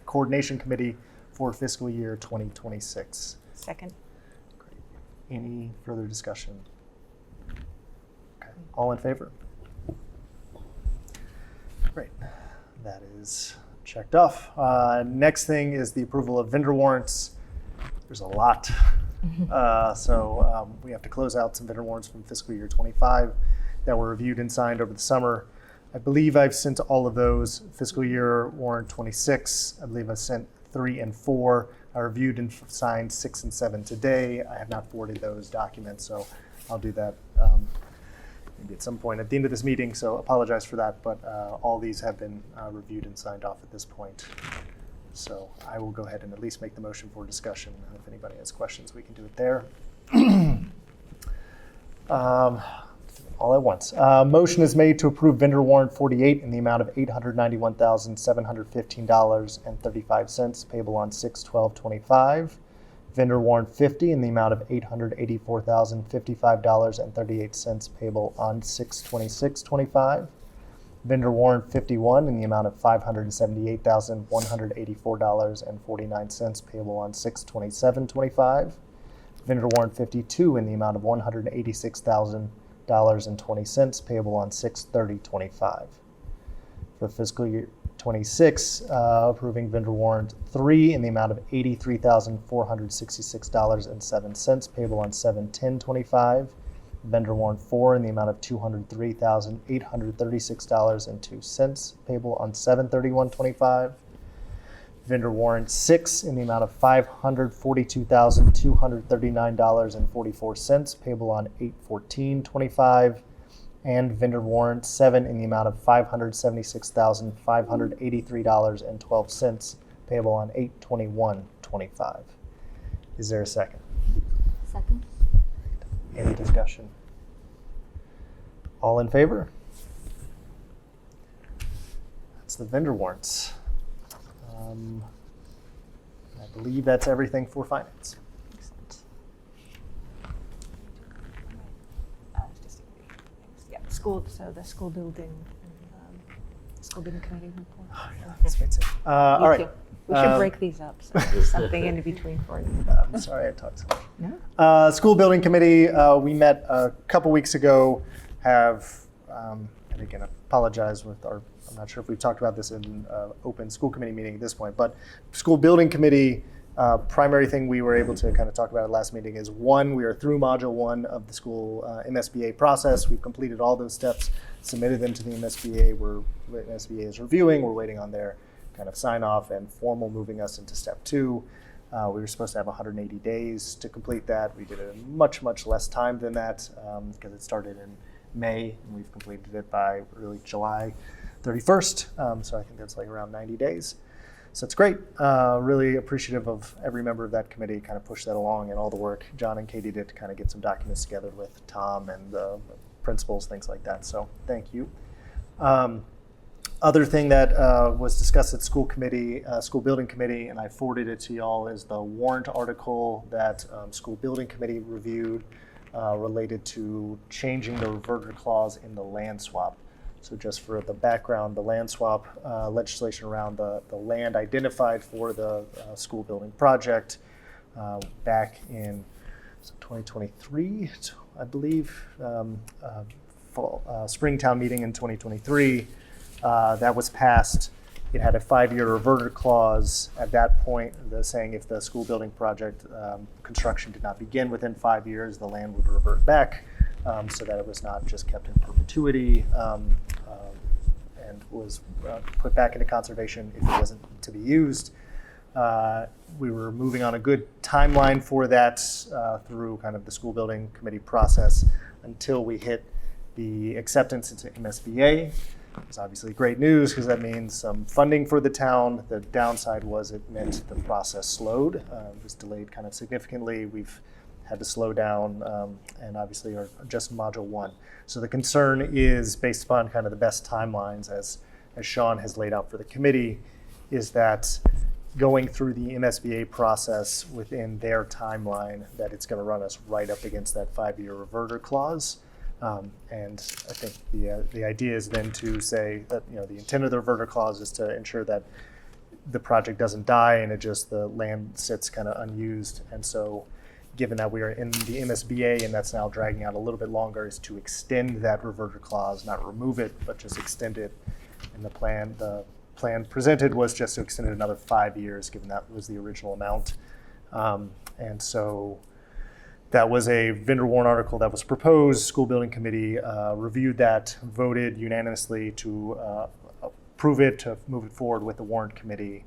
Coordination Committee for fiscal year 2026. Second. Great. Any further discussion? Okay. All in favor? Great. That is checked off. Next thing is the approval of vendor warrants. There's a lot. So we have to close out some vendor warrants from fiscal year 25 that were reviewed and signed over the summer. I believe I've sent all of those. Fiscal year warrant 26, I believe I've sent 3 and 4. I reviewed and signed 6 and 7 today. I have not forwarded those documents, so I'll do that maybe at some point at the end of this meeting, so apologize for that, but all these have been reviewed and signed off at this point. So I will go ahead and at least make the motion for discussion. If anybody has questions, we can do it there. All at once. Motion is made to approve vendor warrant 48 in the amount of $891,715.35 payable on 6/12/25. Vendor warrant 50 in the amount of $884,055.38 payable on 6/26/25. Vendor warrant 51 in the amount of $578,184.49 payable on 6/27/25. Vendor warrant 52 in the amount of $186,000.20 payable on 6/30/25. For fiscal year 26, approving vendor warrant 3 in the amount of $83,466.07 payable on 7/10/25. Vendor warrant 4 in the amount of $203,836.02 payable on 7/31/25. Vendor warrant 6 in the amount of $542,239.44 payable on 8/14/25. And vendor warrant 7 in the amount of $576,583.12 payable on 8/21/25. Is there a second? Second. Any discussion? All in favor? That's the vendor warrants. I believe that's everything for finance. Excellent. School. So the school building committee report. Oh, yeah, that's right. All right. We should break these up. So there's something in between for you. I'm sorry I talked so much. No. School building committee, we met a couple weeks ago, and again, apologize with I'm not sure if we've talked about this in open school committee meeting at this point, but school building committee, primary thing we were able to kind of talk about at last meeting is 1, we are through module 1 of the school MSBA process. We've completed all those steps, submitted them to the MSBA. MSBA is reviewing, we're waiting on their kind of sign off and formal moving us into step 2. We were supposed to have 180 days to complete that. We did it in much, much less time than that because it started in May and we've completed it by early July 31st. So I think that's like around 90 days. So it's great. Really appreciative of every member of that committee kind of pushed that along and all the work John and Katie did to kind of get some documents together with Tom and the principals, things like that. So thank you. Other thing that was discussed at school building committee, and I forwarded it to y'all, is the warrant article that school building committee reviewed related to changing the reverter clause in the land swap. So just for the background, the land swap legislation around the land identified for the school building project back in 2023, I believe, spring town meeting in 2023. That was passed. It had a 5-year reverter clause at that point, saying if the school building project construction did not begin within 5 years, the land would revert back, so that it was not just kept in perpetuity and was put back into conservation if it wasn't to be used. We were moving on a good timeline for that through kind of the school building committee process until we hit the acceptance into MSBA. It's obviously great news because that means some funding for the town. The downside was it meant the process slowed. It was delayed kind of significantly. We've had to slow down and obviously are just module 1. So the concern is, based upon kind of the best timelines as Sean has laid out for the committee, is that going through the MSBA process within their timeline, that it's going to run us right up against that 5-year reverter clause. And I think the idea is then to say that, you know, the intent of the reverter clause is to ensure that the project doesn't die and the land sits kind of unused. And so given that we are in the MSBA and that's now dragging out a little bit longer, is to extend that reverter clause, not remove it, but just extend it. And the plan presented was just to extend it another 5 years, given that was the original amount. And so that was a vendor warrant article that was proposed. School building committee reviewed that, voted unanimously to approve it, to move it forward with the warrant committee.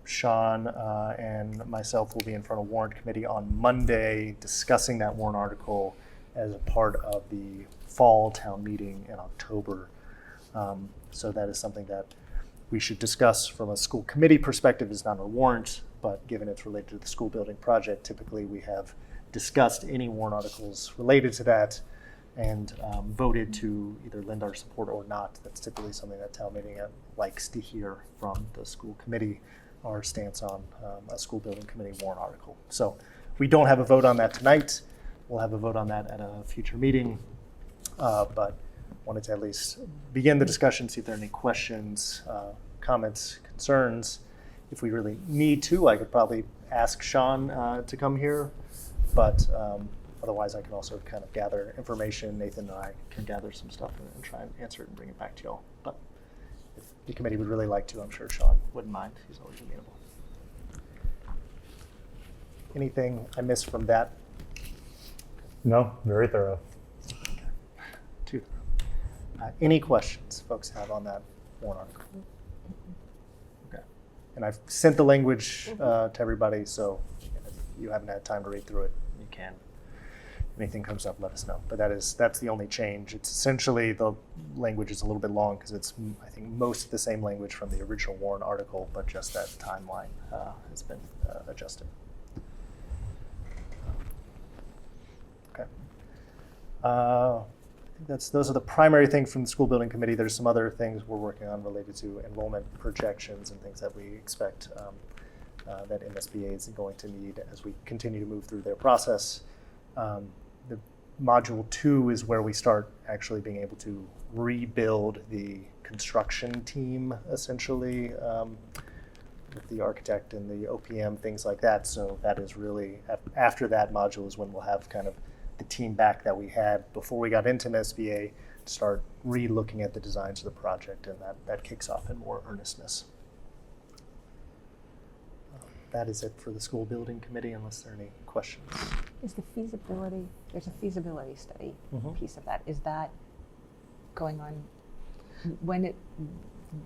Sean and myself will be in front of warrant committee on Monday discussing that warrant article as a part of the fall town meeting in October. So that is something that we should discuss from a school committee perspective. Is not a warrant, but given it's related to the school building project, typically we have discussed any warrant articles related to that and voted to either lend our support or not. That's typically something that town meeting likes to hear from the school committee, our stance on a school building committee warrant article. So we don't have a vote on that tonight. We'll have a vote on that at a future meeting, but wanted to at least begin the discussion, see if there are any questions, comments, concerns. If we really need to, I could probably ask Sean to come here. But otherwise, I can also kind of gather information. Nathan and I can gather some stuff and try and answer it and bring it back to y'all. But if the committee would really like to, I'm sure Sean wouldn't mind. He's always amenable. Anything I missed from that? No, very thorough. Too thorough. Any questions folks have on that warrant article? Okay. And I've sent the language to everybody, so if you haven't had time to read through it, you can. If anything comes up, let us know. But that's the only change. It's essentially, the language is a little bit long because it's, I think, most of the same language from the original warrant article, but just that timeline has been adjusted. Okay. I think those are the primary things from the school building committee. There's some other things we're working on related to enrollment projections and things that we expect that MSBA is going to need as we continue to move through their process. The module 2 is where we start actually being able to rebuild the construction team, essentially, with the architect and the OPM, things like that. So that is really, after that module is when we'll have kind of the team back that we had before we got into MSBA to start re-looking at the designs of the project, and that kicks off in more earnestness. That is it for the school building committee, unless there are any questions. Is the feasibility, there's a feasibility study piece of that. Is that going on,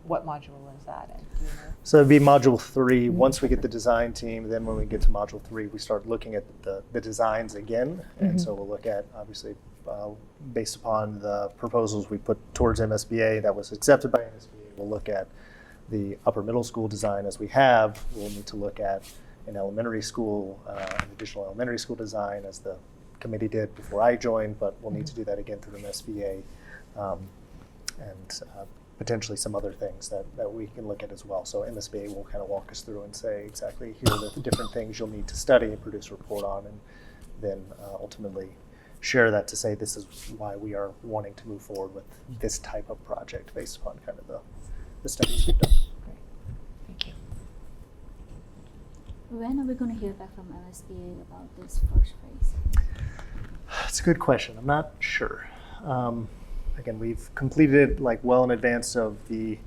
what module is that in? Do you know? So it'd be module 3. Once we get the design team, then when we get to module 3, we start looking at the designs again. And so we'll look at, obviously, based upon the proposals we put towards MSBA that was accepted by MSBA, we'll look at the upper middle school design as we have. We'll need to look at an elementary school, an additional elementary school design as the committee did before I joined, but we'll need to do that again through MSBA. And potentially some other things that we can look at as well. So MSBA will kind of walk us through and say exactly here are the different things you'll need to study and produce a report on, and then ultimately share that to say this is why we are wanting to move forward with this type of project based upon kind of the studies we've done. Thank you. When are we going to hear back from MSBA about this first phase? That's a good question. I'm not sure. Again, we've completed it like well in advance of the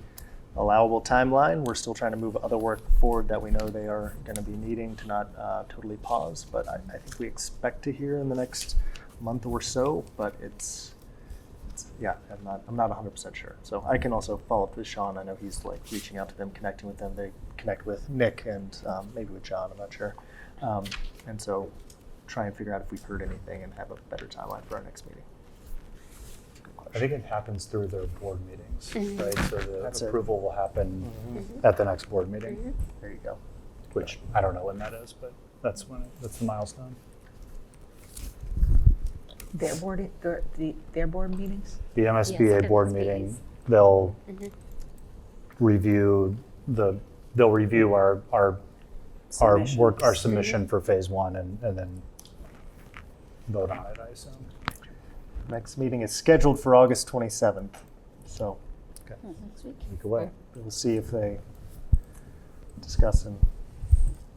allowable timeline. We're still trying to move other work forward that we know they are going to be needing to not totally pause. But I think we expect to hear in the next month or so. But it's yeah, I'm not 100% sure. So I can also follow up with Sean. I know he's like reaching out to them, connecting with them. They connect with Nick and maybe with John. I'm not sure. And so try and figure out if we've heard anything and have a better timeline for our next meeting. I think it happens through their board meetings, right? So the That's it. approval will happen at the next board meeting, There you go. which I don't know when that is, but that's that's the milestone. Their board, their board meetings? The MSBA Yes, board MSBA's. meeting, they'll review our Submissions. work, our submission for phase one, and then vote on it, I assume. Next meeting is scheduled for August 27th. So Next week. Week away. we'll see if they discuss and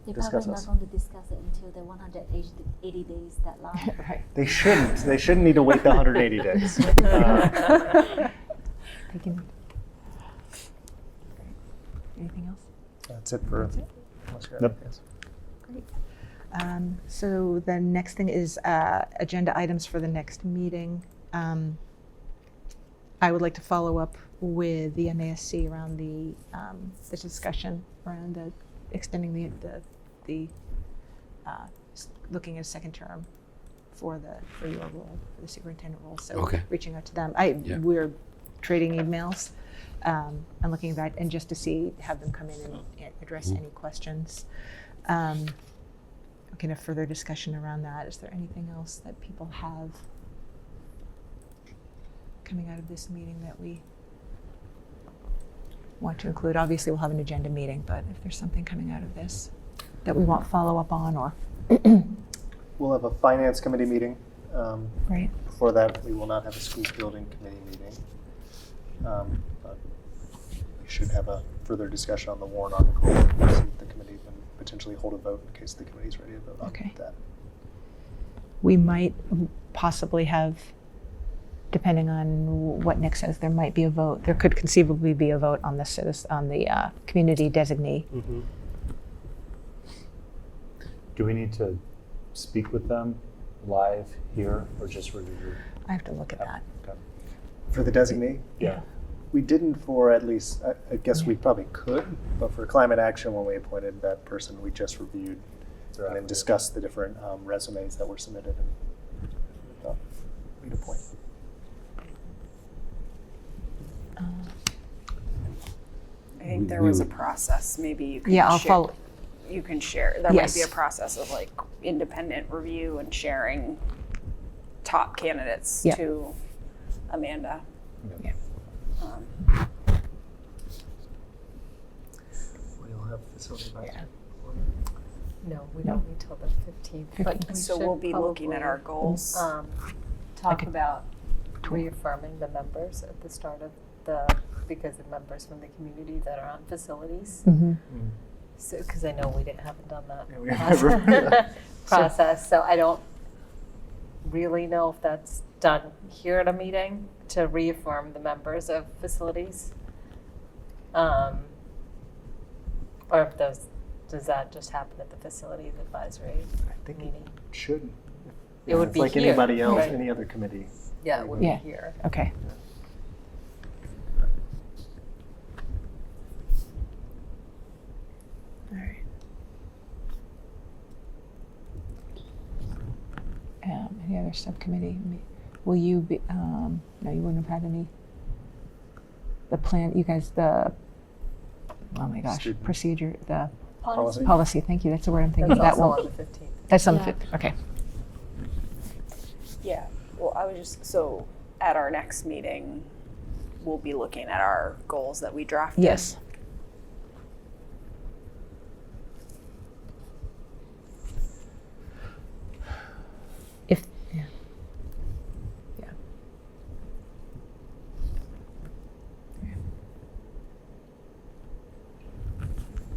They're discuss probably us. not going to discuss it until the 180 days deadline. Right. They shouldn't. They shouldn't need to wait the 180 days. Taking- Anything else? That's it for. That's it? Unless you have Nope. anything else. Great. So the next thing is agenda items for the next meeting. I would like to follow up with the MASC around the discussion around the extending the looking at a second term for your role, for the superintendent role. So Okay. reaching out to them. Yeah. We're trading emails and looking at that, and just to have them come in and address any questions. We can have further discussion around that. Is there anything else that people have coming out of this meeting that we want to include? Obviously, we'll have an agenda meeting, but if there's something coming out of this that we want follow up on, or We'll have a finance committee meeting. right? Before that, we will not have a school building committee meeting. But we should have a further discussion on the warrant article. We'll see if the committee can potentially hold a vote in case the committee's ready to vote on Okay. that. We might possibly have, depending on what Nick says, there might be a vote. There could conceivably be a vote on the community designee. Do we need to speak with them live here or just review? I have to look at that. Okay. For the designee, Yeah. we didn't for at least, I guess we probably could, but for climate action, when we appointed that person, we just reviewed and then discussed the different resumes that were submitted and we'd appoint. I think there was a process. Maybe you can Yeah, I'll share, follow. You can share. There might be a Yes. process of like independent review and sharing top candidates Yeah. to Amanda. Yeah. We'll have facility advisory. No, we No. don't need till the 15th. 15th. But we So should we'll be looking at our probably, goals. Talk Okay. about reaffirming the members at the start of because the members from the community that are on facilities. Mhm. So, because I know haven't done that Yeah, we haven't. process, so I don't really know if that's done here at a meeting to reaffirm the members of facilities. Or if does that just happen at the facilities advisory I think it meeting? should. It would It's be like here, anybody else, right? any other committee. Yeah, it would Yeah. be here. Okay. All right. Any other subcommittee? Will you be? No, you wouldn't have had any. The plan, you guys. Oh my gosh, Student. procedure. The Policy. policy. Thank you. That's the word I'm thinking. That's That also won't. on the 15th. That's on the Yeah. 5th. Okay. Yeah. Well, I was just so at our next meeting, we'll be looking at our goals that we drafted. Yes. If, yeah. Yeah.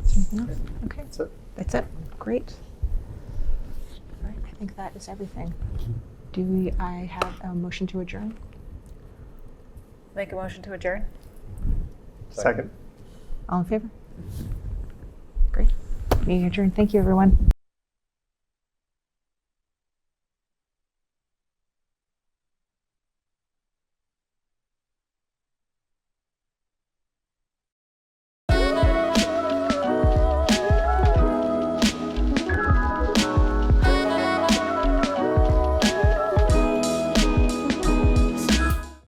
Is there anything else? Okay. That's it. That's it. Great. All right, I think that is everything. I have a motion to adjourn? Make a motion to adjourn? Second. All in favor? Great. Meeting adjourned. Thank you, everyone.